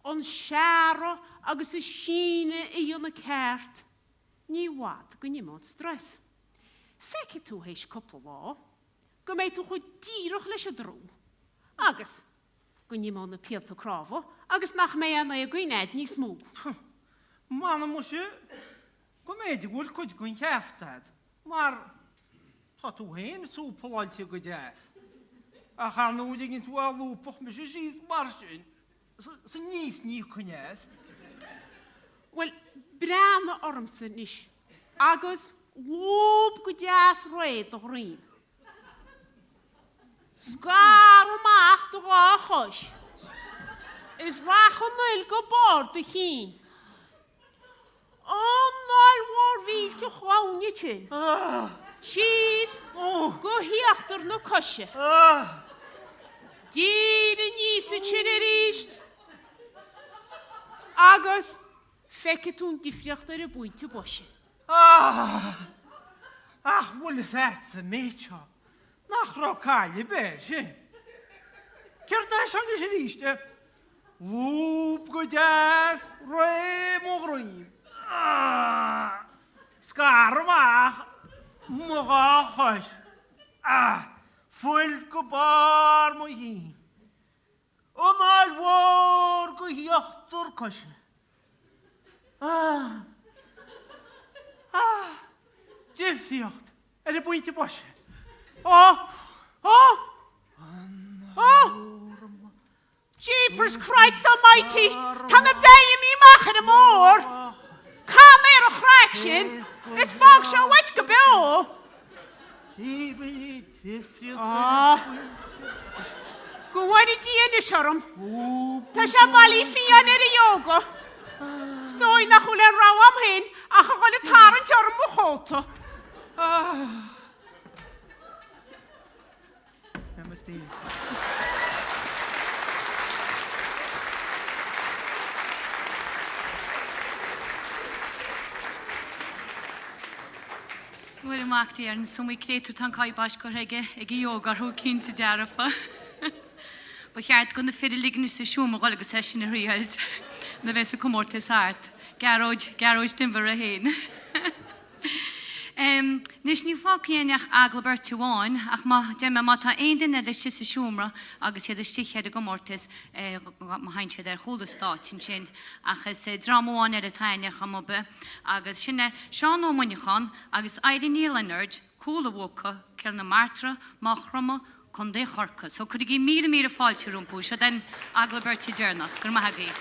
On schare, agus een schiene in je kaart. Niet wat, kun je niet stress. Feice tú héis cúpla lá, go méid tú chuid díirech leis a drú. Agus, go ní mó na píaltú cráfa, agus nach mé anna a gwinead ní smú. Mana mu se go méidir bhfuil chuid gon cheaptad, mar tá tú héin sú poláilte go deas. A chanú ginn tú a lúpach me se síos mar sin, sa níos ní chunéas. Wel, breanna ormsa níis, agus wúb go deas réad o rím. Sgar o mach do gachos. Is rach o nil go bord o chyn. O nol war fil to chwawn i chyn. Chys, go hiachtar no cosio. Dyr yn ys y chyn yr isht. Agus, fecet tún diffriacht ar y bwynt y bosio. Ach, wel is et sy'n meitio. Nach ro cael i ber sin. Cyr da sian gysyn eiste. Lŵp gwydas, rem o grym. Sgar mach, mwa chos. Ffwyl gybar mwy hi. O mal war go hiachtor cos. Diffriocht, er y bwynt i bosio. Jeepers Cripes Almighty, tan y beie mi mach yn y môr. Cam er o chraction, is fog sio wet gybeo. Gwaed i di yn y siorm. Ta sia bali ffian er y yoga. Stoi na chwle raw am hyn, a chwle y thar yn siorm o choto. Namaste. Wel ymach di arn, so mi cretu tan cael bas gorhege ag i yoga rhw cyn ty diarafa. Bo chiart gwnd y ffyrir ligyn ys y siwm o golyg y sesiwn y rhiald. Na fe sy'n cwmortis art. Garoj dymfer a hyn. Nis ni fog iach Agallamh Beirte Daoine, ach ma dema ma ta ein din edrych sys y siwmra, agos iad y stich ed y gomortis, ma hain sydd chwld y stat yn sy'n, ach ys drama wan ed y tain iach am obe, agos sy'n Sean o mwynchon, agos airin i lynyrd, cwl y woca, cael na martra, machrama, conde chorca. So could gi mira fall to rumpu, so then Agallamh Beirte Dearnadh, gyr mahagi.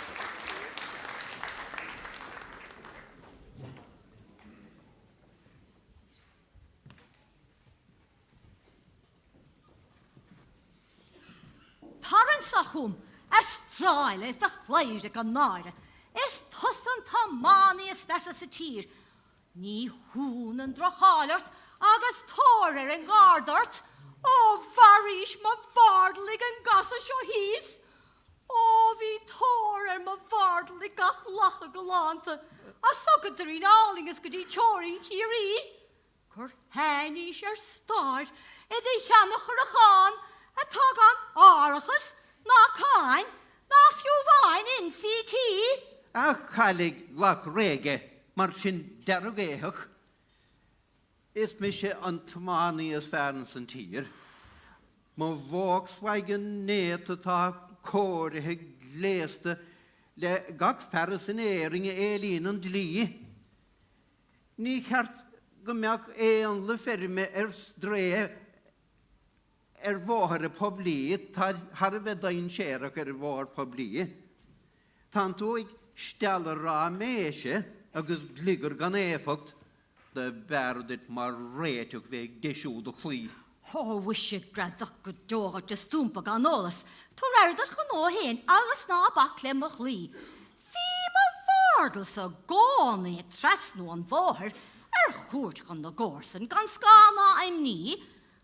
Taran sachum, straile is a chleire gan náire. Is tusan ta mani is besa sa tír. Ní hún an drachálart, agus tórir an gardart. O varish ma vardlig an gasa sio hís. O vi tórir ma vardlig gach lacha galanta. A sogad drin áling is godi chori hiri. Cur henni er star, eddi chanach ar a chan, a tagan arachas, na cain, na fiú vain in CT. A chalig lach rege, mar sin derogéhach. Is mi se an tamani as ferns an tír. Ma Volkswagen net ta kórithe gléste le gach ferras in éringe élín an dlí. Ní cheart gombeach an le ferme dré bhóthar a poblí, tá har a bheith dain séach bhór poblí. Tá tú ag stella rá méise agus gligur gan éfacht de berdit mar réiteach bheith deisiú do chlí. Wisig gradach go dóga de stúmpa gan ólas. Tú raudach go nó héin agus ná bachle mo chlí. Fí ma vardal sa gána ag tresnú an bhóthar chúrt gan na górsan gan scána aim ní.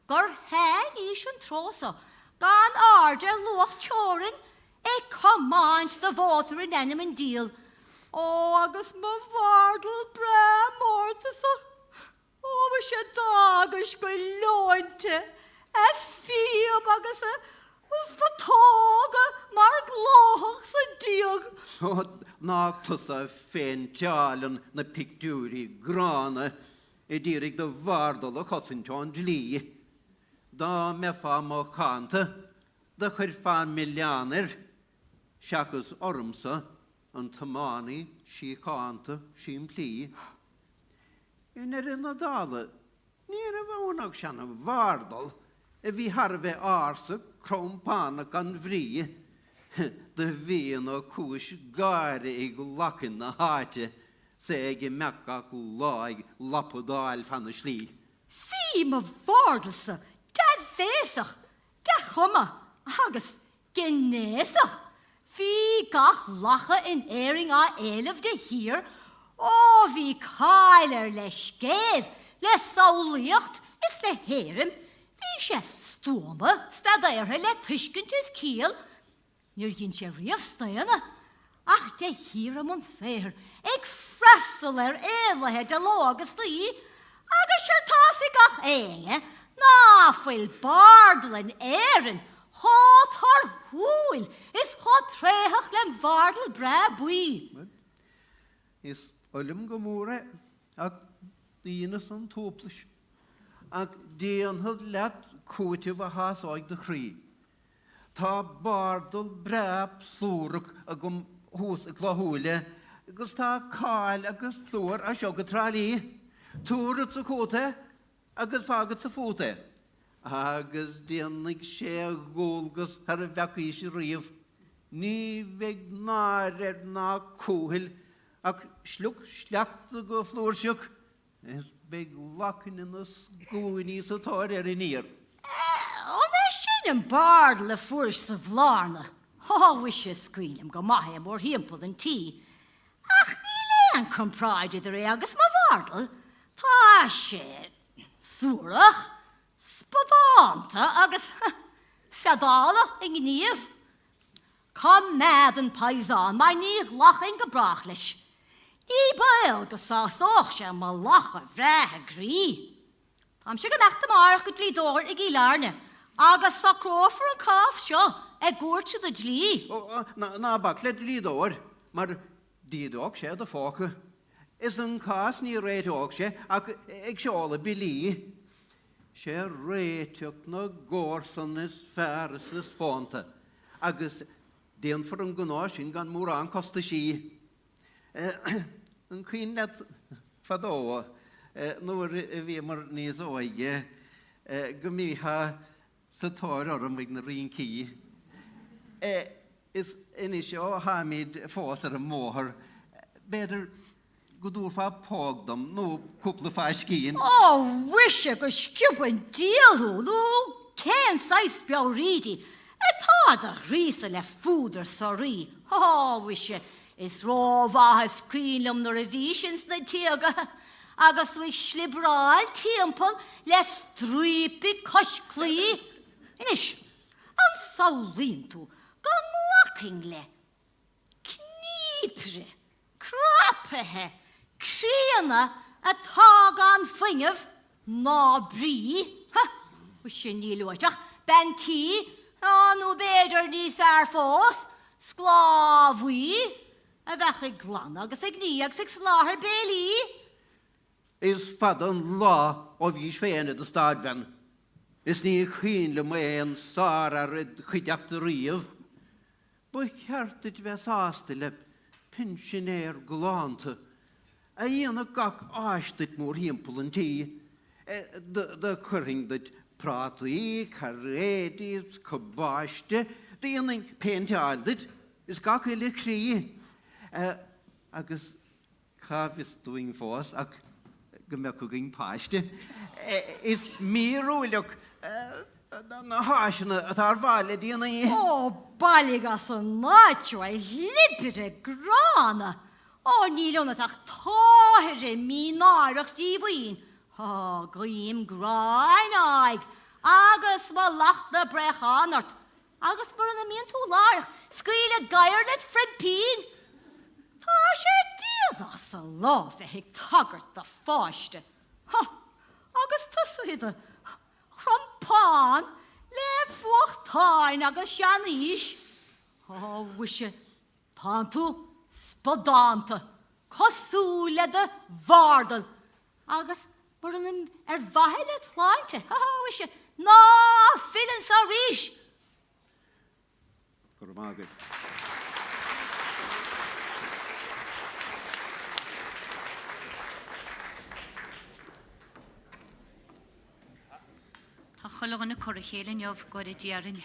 Gur head ís an trósa, gan arde luach tjórin, comáint the vóthar in enim an díl. Agus ma vardal bre mórtasach. Ma sé dagas go lointe, fíab agus fatága mar glóhach sa díog. So náchtasa féin teálan na pictúri grána, dírig do bhardal a chosintán dlí. Da me fá má chanta, da chuir fá milliánir, seachas ormsa, an tamáni, sí chanta, sí plí. In a dála, nír a bhánach sean a bhardal, a bhí harbheith arsa, crompána gan bhrí, da bhíon a chúis gáire ag lachan na háite, sé ag meachach láig lapodáil fan a slí. Fí má bhardalsa, da bhésach, da chuma, agus gnéasach. Fí gach lacha in éring a éileh de hir, ó bhí cáilir le scéad, le saolaíocht, is le héirim, bhí sé stóma, stadairthe le tuiscintis cíal, níor dhin sé riamhstaanna, ach de hir am an féir, ag freistal éilethe de lágus tí, agus sé tásig gach éige, ná fuil bardal an éirin, chod thar húil, is chod tréhach lem bardal bra bui. Is olim go móra ag dínas an tóplis, ag déanthad leat cúitih a hásáid de chrí. Tá bardal brab súrach a gom hús a gláthúile, agus tá cáil agus flúr a seo go trálí, túrat sa cóta agus fágad sa fóta. Agus déananig sé ggóilgus ar a bheacís riamh, ní bheith náir ná cúhil ach slúk sleachta go flúrseach, is bheith lachan in na sgúiní sa táir ar in ír. Sin an bardal a fuair sa bhlárna, wis sé scuilm go maithe mór hímpel an tí. Ach ní leon compráid idir agus má bhardal, tá sé súrach, spadánta agus feadálach in gníomh. Come mad an paisán, mai níomh lachan go brach leis. Ní bail go sásoch sé má lacha bhreithe grí. Tám sé go meachta marach go dlídóir ag í lárne, agus sa crófar an cás seo ag gúirte do dlí. Ná bach le dlídóir, mar díadóg sé do fácha. Is an cás ní réitóg sé ach ag seála bilí. Sé réiteach na górsan is fearras is fánta, agus déan for an gná sin gan mór an costa sí. An cuin net fadóa, nuair a bhí mar níos óige, go mítha sa táir orm ag na ríon cí. Is inis seo hámid fás ar an móthar, beidir go dúr fá págdam nó cúpla fá scín. Wise go sciúban díalú, nó cén sais beá rídi, tá a rísa le fúdar sa rí. Wise is rómháthe cuilm nar a bhísins na tíaga, agus bhuiig slibráil timpeall le strípi cosclí. Inis, an saolín tú go nglaking le, cnípre, crapathe, críanna a tág an fingah ná brí. Wise ní luiteach, ben tí, anú beidir ní fear fós, sclábhuí, a bheith ag glan agus ag ní agus ag sláthar bélí. Is fad an lá ó bhís féin a stadbhain. Is ní chuin le mé an sár ar chuideach de riamh. Ba cheartid bheith ásta le pensionéir glánta, a dhéanana gach áistit mór hímpel an tí, de churing dat prátaí, carédís, cabáiste, dhéananig penteáildid, is gach le crí. Agus chábhis dúing fós ach go me go gin páiste. Is míróileach na háisina a tar bhaile díana í. Bailígas an náitú a libire grána. Nílónat ach táthir mí náireach díomhaoin. Gríim gráin aig, agus má lacht na brechánart, agus mar na míon tú láirech, scaoile gair le frimpín. Tá sé díadach sa lá bheith tagart de fáiste. Agus tusaid a chrompáin le fuachtáin agus seaníis. Wise pantú spadánta, cosúla de bhardal, agus Or an violet line. Oh, is she? No, feeling so rich. Gormagad. Tá chola na corchélan jobh go a dearan.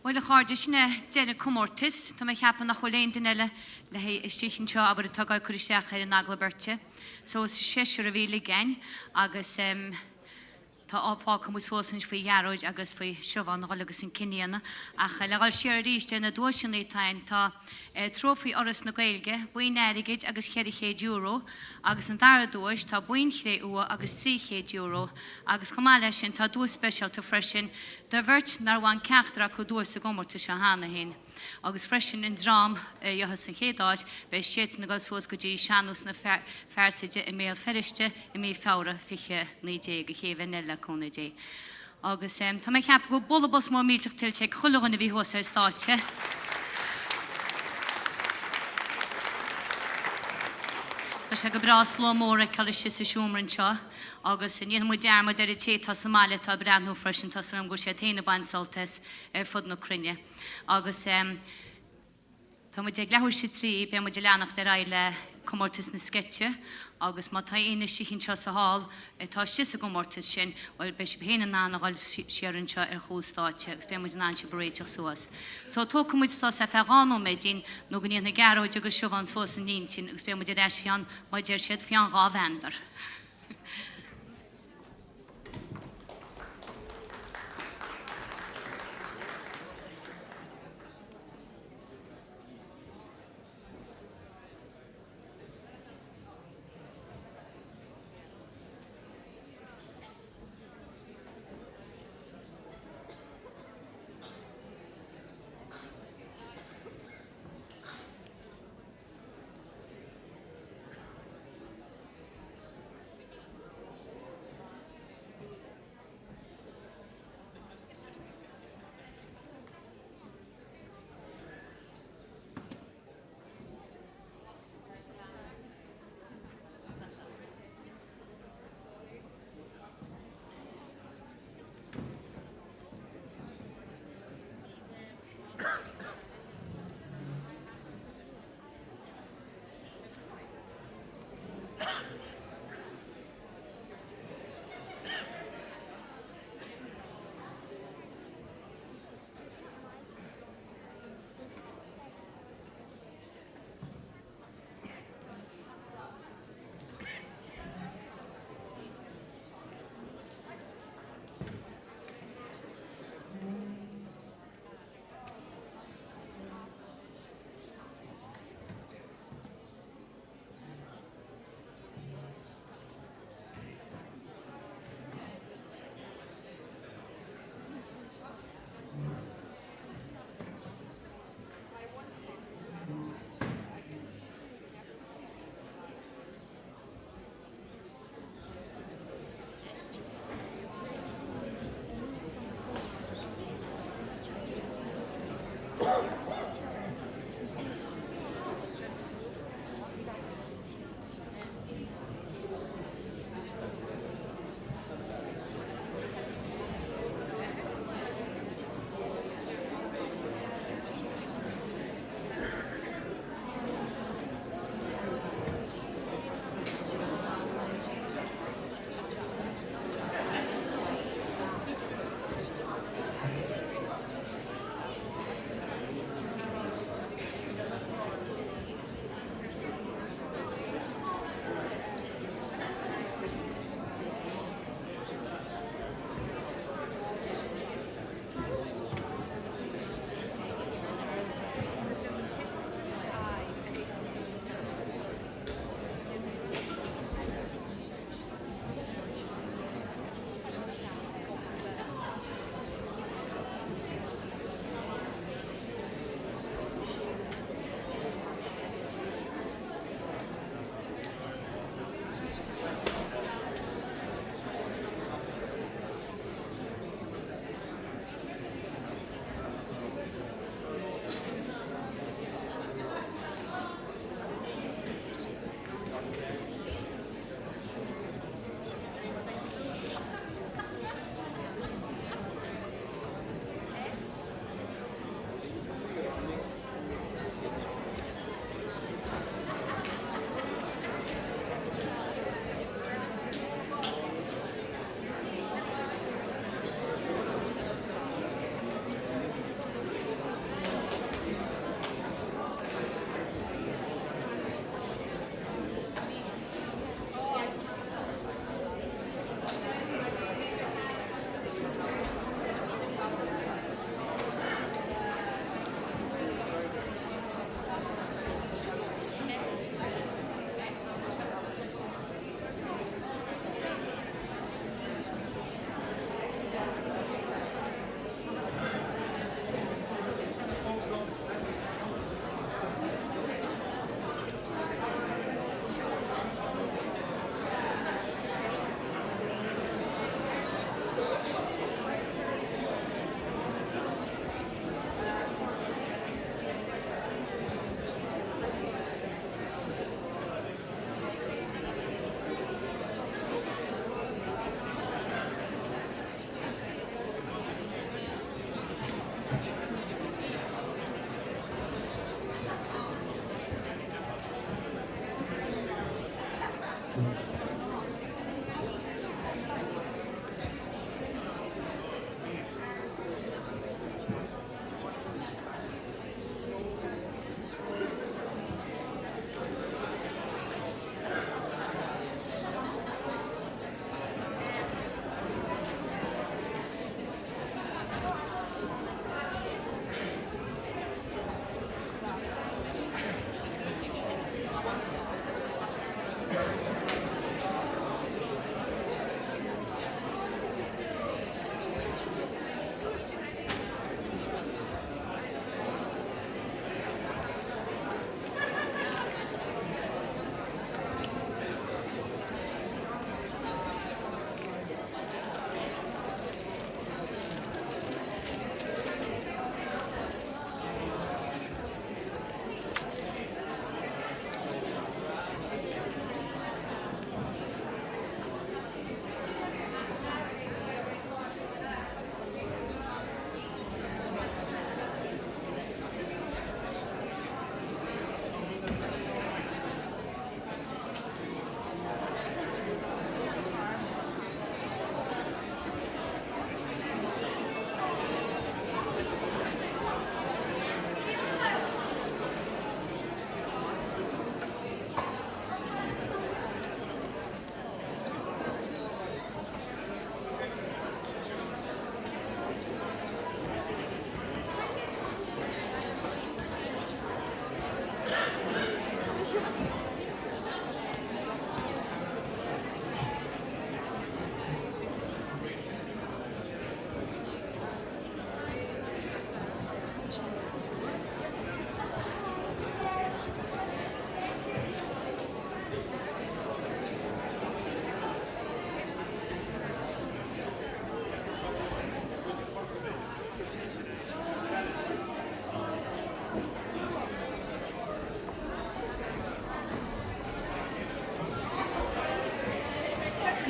Bhfuil a cháde sinna déna commórtas, Tá mai cheapan nach choléin den eile le hé istíchan seo aber tá gáil chuisteach ar an Agallamh Beirte. So is séisiir a bhíle gain agus Tá ápá go músósan faoi dhearóid agus faoi siobhan agus an cineanna ach le gáil siar a ríiste na dúisiannaí tain tá trófaí oras na gailge, buin airigid agus €100 agus an dara dúis tá buin chré ua agus €3 agus chamáile sin tá dús speisialta freisin de bhirt nar bhain ceachtra chu dús a gomórta se hána hain. Agus freisin in drám johas an chédáid be séit na gáil suas go dtí seanús na fersaide i mé feriste i mé fára fiche na dé go chéh nela cóna dé. Agus tá mé cheap go bolbos mór míteach til sé chulagan a bhí hosa státe. Tá sé go brás lo móra call si sa siúmran seo, agus in dhéana mu dearmad ar a té tá Somália tá breanú freisin tá sam go sé téna bansaltas ar fud na crunne. Agus tá mu ag lethúir si trí be mu de leannacht ar eile commórtas na sketche, agus má tá aine sicinn seo sa hall tá si a gomórtas sin bhil be sé héna nána gáil siarann seo ar chústáte, agus be mu ná se bréiteach suas. So tó muid tá sa feáú mé dín nó go íon na garóid agus siomhan suas an nítin, agus be mu de reis fián má déir siad fián gá bhendar.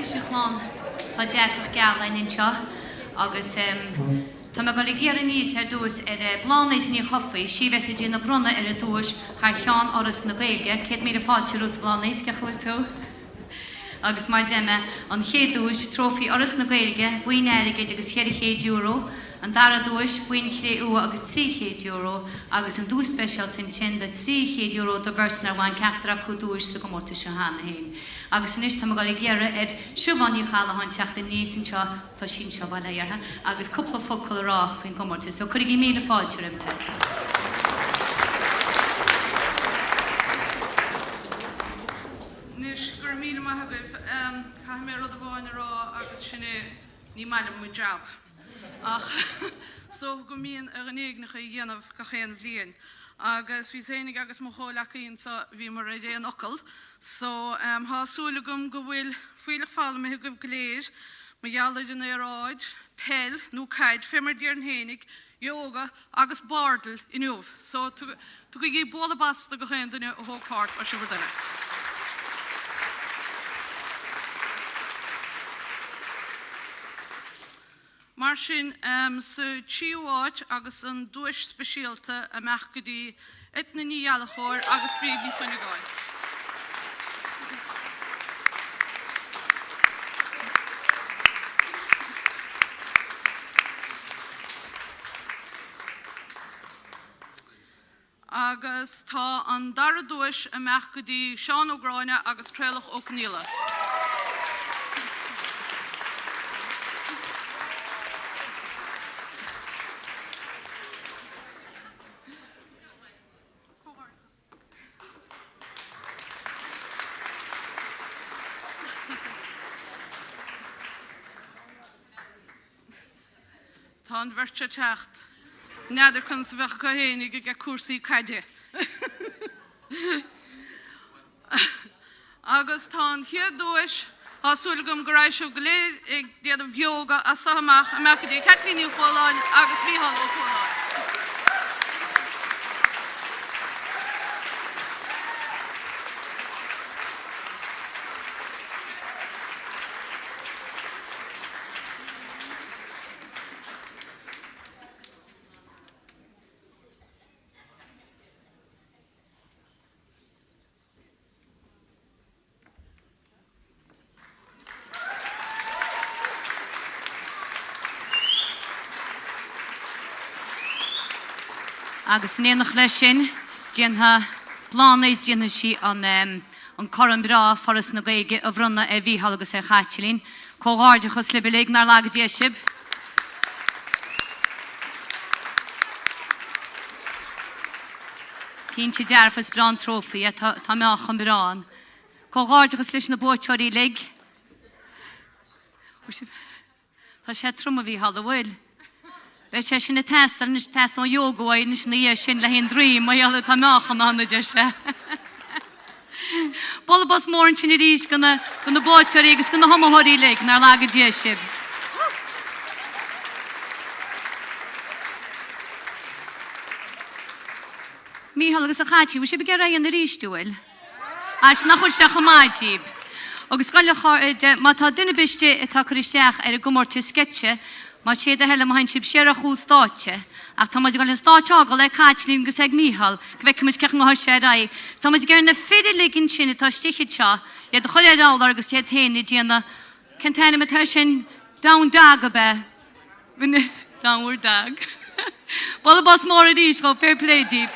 Is chlán tá deach gealain in seo agus tá me go géar níos ar dús bláis ní chofaí, si bheits dí na brunna ar a dúis th cheán oras na Gaeilge, cé mí a fáilte rút bláid go chuil tú. Agus mar déime an chéadúis trófií oras na Gaeilge, buin airige agus €100, an dar a dúis buin €3 agus €300 agus an dús speisialtain sin de €300 do bhirt ar bhain ceachtar chu dúis sa go mórta se hána héin. Agus níos tá go géire siúbhaí chaalaáin teachta níos an seo tá sin seo bhile artha, agus cúpla focail rá faoin go mórta, so chuig míle fáilte rimta. Nis gur míle maithagah cha mé rud a bháin rá agus sinné ní meile mu job. Ach, so go míon ar an éagnacha I dhéanamh go chéan bhbliain. Agus bhí éananig agus mo cholachaín sa bhí mar a dé an ocail. So thásúla gom go bhfuil fuileach fála me go léir, ma dheallar in éráid, pell, nó caid, fimar díar an hénig, yoga agus bardal inniuh. So tu go gé bóla basta go chéan duine ó thócárt a siúr duine. Mar sin sa tíúáid agus an dúis speisialta a meach go dtí na níhealachóir agus príomh ní chuinneáin. Agus tá an dara dúis a meach go dtí Seán Ógráine agus Tréalach Ó Cníla. Tá an bhirte techt. Neidir chun sa bheith go héananig ag cuasaí caide. Agus tá an chiaadúis thásúla gom go raibh seo go léir ag déanamh yoga a sahamach a meach go dtí Cetlíní Ó Chomháin agus Mícheál Ó Chomháin. Agus néanach leis sin, déantha plánéis déanana sí an choran brá foras na Gaeilge a bhronna bhíhall agus chatilín, cógáirde chus libeligh nar lágad déisib. Cínte dearfas brán trófií a tá meach an brán. Cógáirde chus leis na bóteoirí lig. Tá sé trom a bhíhall a bhfuil. Bheith sé sin na testal nis test an yogaáid nis na dhé sin le hén drím a dheala tá meach an anna de sé. Bola bas mór an sin I ríis go na bóteoirí agus go na hamathirí lig nar lágad déisib. Mícheál agus a chatíí, bhí sé be ra an na ríistúil. Ais nachfuil se chamáidtíb. Agus gáile má tá duine biste atá choristeach ar a gomórta sketche, má sé a heile hain sib séar a chúl státe, ach tá maid gáil státeágal le Caitlín gus ag Mícheál, go bheith cumas ceach á sé ra. Tá maid gar na féidir liginn sin atá stichiid seo, iad chuir rála agus iad héna díana centéine me tar sin down dag a be. Downward dag. Bola bas mór a ríis go fair play deep.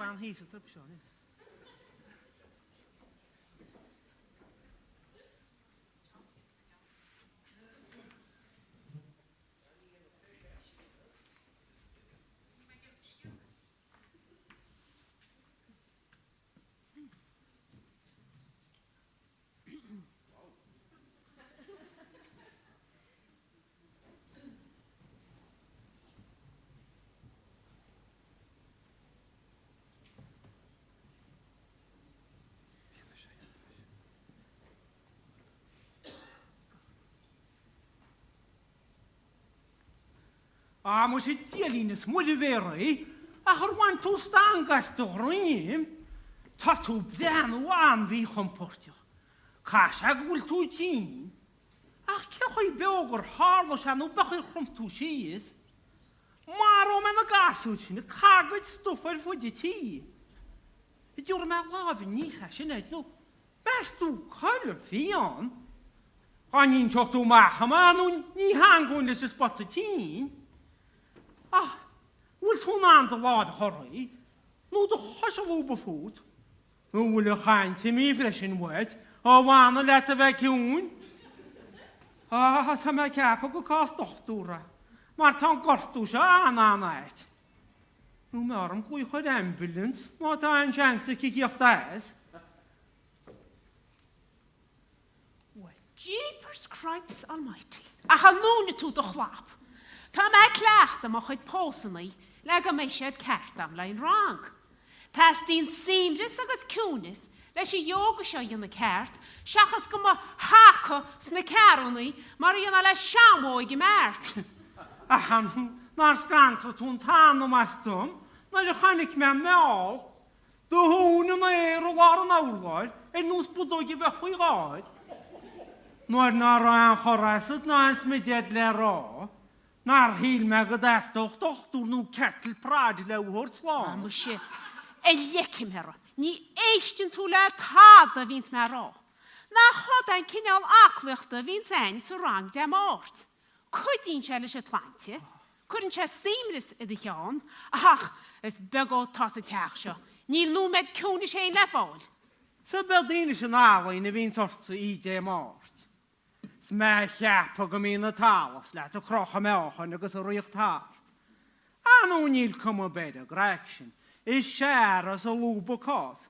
fan hís a trip seán. Mo sé dialínas muidir bhéraí a chuhain tú stangas do roimhe tá tú breanú anmhí chomporteach. Cais ag bhfuil tú dín ach ce chuí beogur hála seanú bechuir chum tú síos mar ó me na gasú sin na cagaid stufar fuide tí. I dúr me lábhí nícha sin éid nó bestú chuile fián. Chanín seocht tú macha manú ní hangún leis is spotta tín. Bhfuil tú ná do láid choraí, nó do chos a bhúba fút. Nó bhfuil a chainte mí freisin bhaid, ó bhána le a bheith ciún. Tá me ceapa go cás dochtúra, mar tá gortú se anáid. Nó me orm chuí chuid ambulance, má tá an seanta cíocht daes. Well, jeepers Christ almighty. A cha núna tú do chlap. Tá me cleachta mo chuid pósannaí le go mé siad ceartam lein rang. Tás dín simris agus cúnis leis I yoga seo dhéanana ceart, seachas go mo hácha sna cearúnaí mar dhéanana le seamóig I mert. Nar scantra tún tána meastum, nar a chanig me meáil, do húna na éir ó war an áláid, nús budógi bheith faoi gáid. Nóir ná rá an chorasad ná ans me dead le rá, nar híl me go dástoch dochtú nú cetil prád le uhort slán. Mu sé, leici me rá, ní éistin tú le táda víns me rá. Na chod ein cinál acliachta víns ein sa rang de mort. Cudín se leis Atlante, cudín se simris I dy cheán, ach, is begó tas a teach seo, ní lúmed cúni sé le fáil. Sa bedíine sin álaí na vín torta I de mort. Sme cheappa go mí na talas le a crocha meáchan agus a riocht hart. Anú níl cum a beda greic sin, is sér as a lúba cás.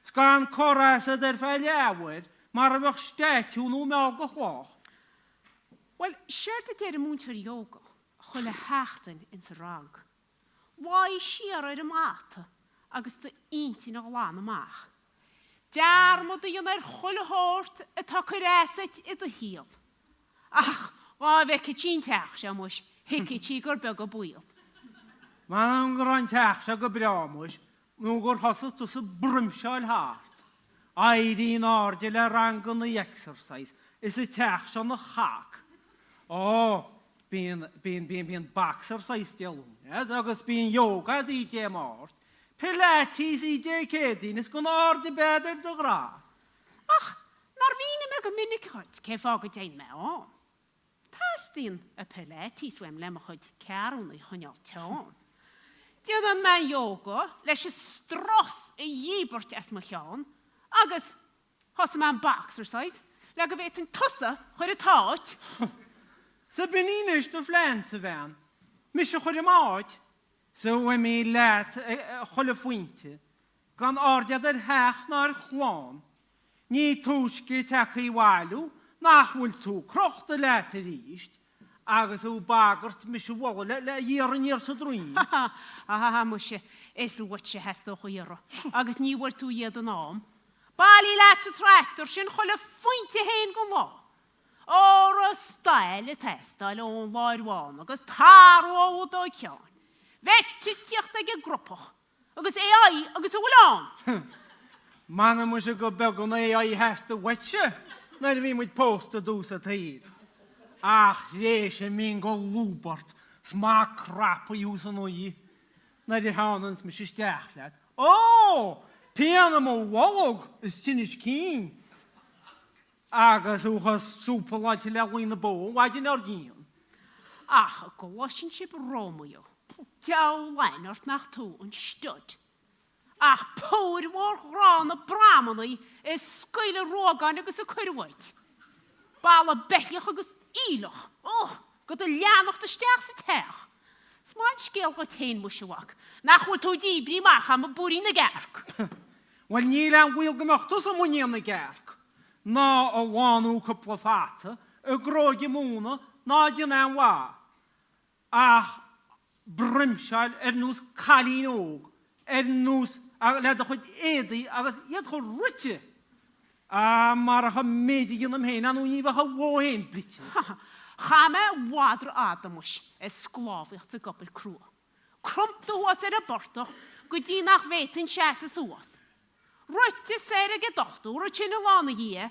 Sgan coras a der fe leabhaid, mar a bheith stéitiú nú me go chlách. Well, seirt a déir a múntar yoga, chuil le heachtain in sa rang. Why siar ar am áta, agus da inti na gláán amach. Dar mod a dionar chuil a hórt a tá cuireasait I da híal. Ach, wá bheith tín teach se muis, hici tí gur beg o bwyl. Man an gur an teach se go breamus, nú gur hosad tú sa brimseil hart. Airín orde le rangan na exercise, is a teach se na chach. Bíon baxercise dialún, agus bíon yoga I dé mort. Pilates I dé cédín, is gon orde beder do gra. Ach, nar vína me go minnig chuid, cé fágad ein me an. Tás dín a Pilates wem le mo chuid cearún I chuneal teán. Diad an me yoga leis a stros I dhíbort es mo cheán, agus hos am an baxercise, le go bhéit an tusa chuid a táit. Sa benínis do flein sa bhean, mis a chuid am áid, sa bhfuil mí leat chuil a fuinte, gan ordead ar heach nar chláán, ní túsci teach I bhhailú, nach bhfuil tú crochta leat a ríist, agus ó bagart mis a bhla le dhéar an íar sa drúin. Mu sé, is a bhaid sé heasta chu dhéara, agus ní bhfuil tú iad an ám. Bálí leat sa tractor sin chuil a fuinte héin go lá. Or a stael a testal o'n lairwan, agus thar o do cian. Vetsi tiacht ag a grupoch, agus AI, agus a wlan. Manna mu se go beg an AI hesta wetse, na vi moet posta dus a tír. Ach, réis a mín go lúbart, smá crap a jús an oi. Na di hánans me se steach leat. Pianam o wallog, is tinnis cín. Agus úchas súpa láiti le lína bó, waidin ar gíon. Ach, a go wasin sib Romeo. Dew lein ort nach tú an stud. Ach, póir mór rán a bramanaí is scoile rógan agus a cuirhhaid. Bala bellach agus ílach. Go a leanach de steach sa teach. Smain scéal go tain muisiwach. Nach bhfuil tú díbrí mach am a búrí na garc. Wel, ní le bhfuil gomachtas am muine na garc. Ná a bháinú cúpla fáta, a grógi múna, ná dyn an wá. Ach, brimseil nús calín óg, nús le a chuid édaí agus iad chu rute. A mar a cha médi gyn am hén, anú ní bach a bhóhén blite. Chame wadr adamush is sgláfiach a gobel crua. Crump do was a bortoch, go dí nach vetin chassis was. Rutte ser a gedochtú, rutin a lana hie,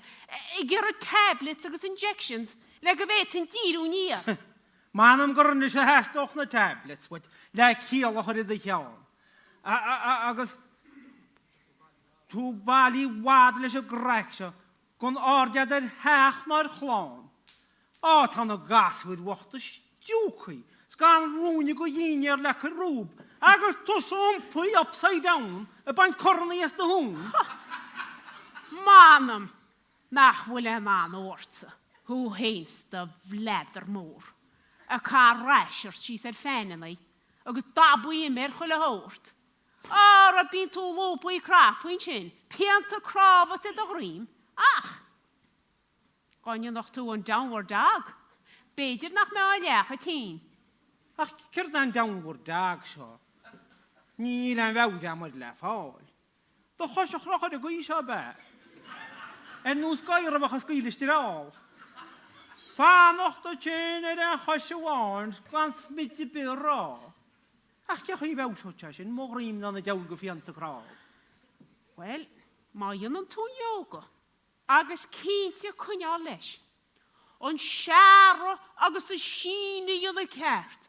I ger a tablets agus injections, leg a vetin díru nia. Manam gornis a hestoch na tablets, wat le kiel a chorid a chean. Agus tú bali wadlis a greiksha, gon ordiad ar hech mar chlán. Tan a gasfuid wacht a stúchaí, sgan rúni go dhíine ar lech a rúb, agus tus ompui upside down, a baint cornaí as da hún. Manam, nach bhfuil an orsa, hú héins da vledar mór. A cá reisir sís ar fénanai, agus dabuí mer chuil a hórt. A bín tú lópaí crapuin sin, pianta crava sa da rím. Ach, Gáine nach tú an downward dag. Beidir nach me a leach a tín. Ach, cyrd an downward dag seo. Ní le fawd am oed le fáil. Do chosach rochad a gwy seo be. Nús gair am achos gwylis dyr al. Fanoch do tyn a chosio wans, gan smid I byr rá. Ach, ciach I fawd seo tjasin, mo rým na dawg o fiant a craf. Wel, mae yn tún yoga. Agus cínti a cúneá leis. An seara agus a síni yn y cert.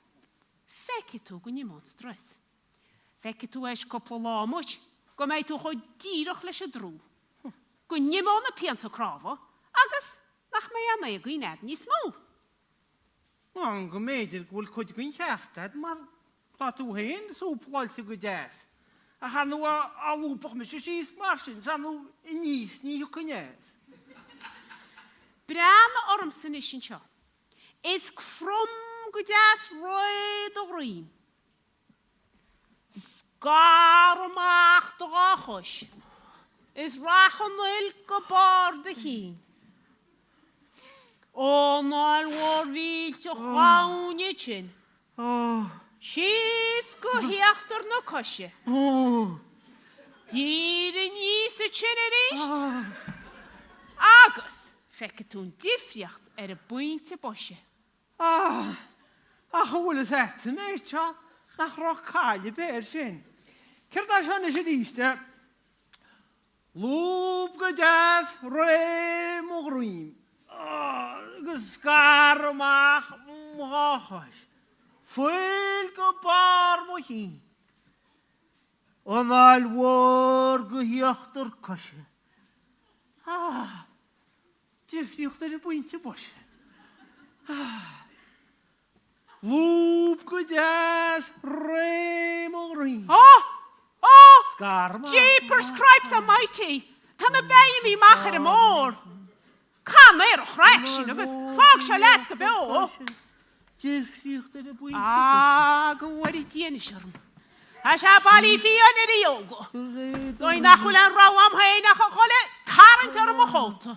Feci tú go nimod stress. Feci tú eis copla lámuch, go mei tú cho dírach leis a drú. Go nimod na pianta crafa, agus nach mei a mei a gwyned ní smó. An go méidir gwil chud gwyn cheartad, mar platú hén súpláilte go des. A chanú a lúpach me sís marsin, sanú I níos ní cúnes. Bran ormsan isin seo. Is crum go des roed o rým. Sgar o mach do gachos. Is rach o nil go bar de hyn. O nail war víl o chwawn I tyn. Sís go hiachtar na cosje. Dír I níos a tyn ríst. Agus, fecca tún difriocht a buinte bosje. Ach, hwyl ys eto neud sio, nach roch cael I beir sin. Cyrda sio nes I ddiste, lŵb gydas rem o grwym. Gysgar o mach mhochos. Fwyl go bar mo hi. Ond ail war go hiachtar cosje. Difriocht a bwynt y bosje. Lŵb gydas rem o grwym. Sgar ma. Jeepers cripes almighty. Tan y beim I mach ar y môr. Can e'r chresin, agus fag sio let go beo. Difriocht a bwynt y bosje. Gwari dien I siarm. A sia bali fi yn yr iogo. Dwi'n nachwyl yn raw am hyn ach o chole tarant ar y mocholto.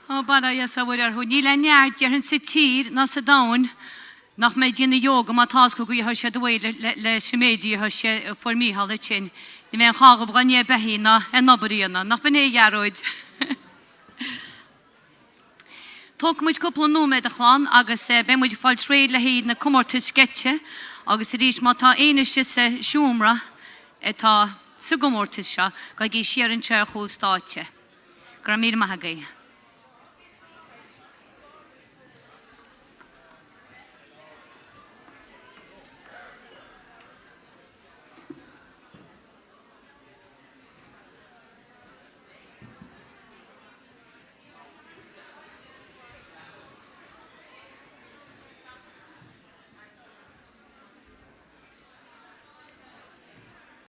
O, bada yes a wyr hwn. Ni le niart ar hyn sy'n tir na sa dawn. Nach me dyn y yoga ma tasg o gwy hysio dweud le siomedi hysio fformi hal y chyn. Ni mewn chag o bgan nie behi na en nabri yna. Nach ben ei garwyd. Tóg muid cúpla nóiméad a chlan agus ben muid fáil tréad le héad na comórtas sketche agus rís má tá éanaiste sa siúmra tá sa gomórtas seo ga gé siar an teir chúl státe. Gra mír maithagaí.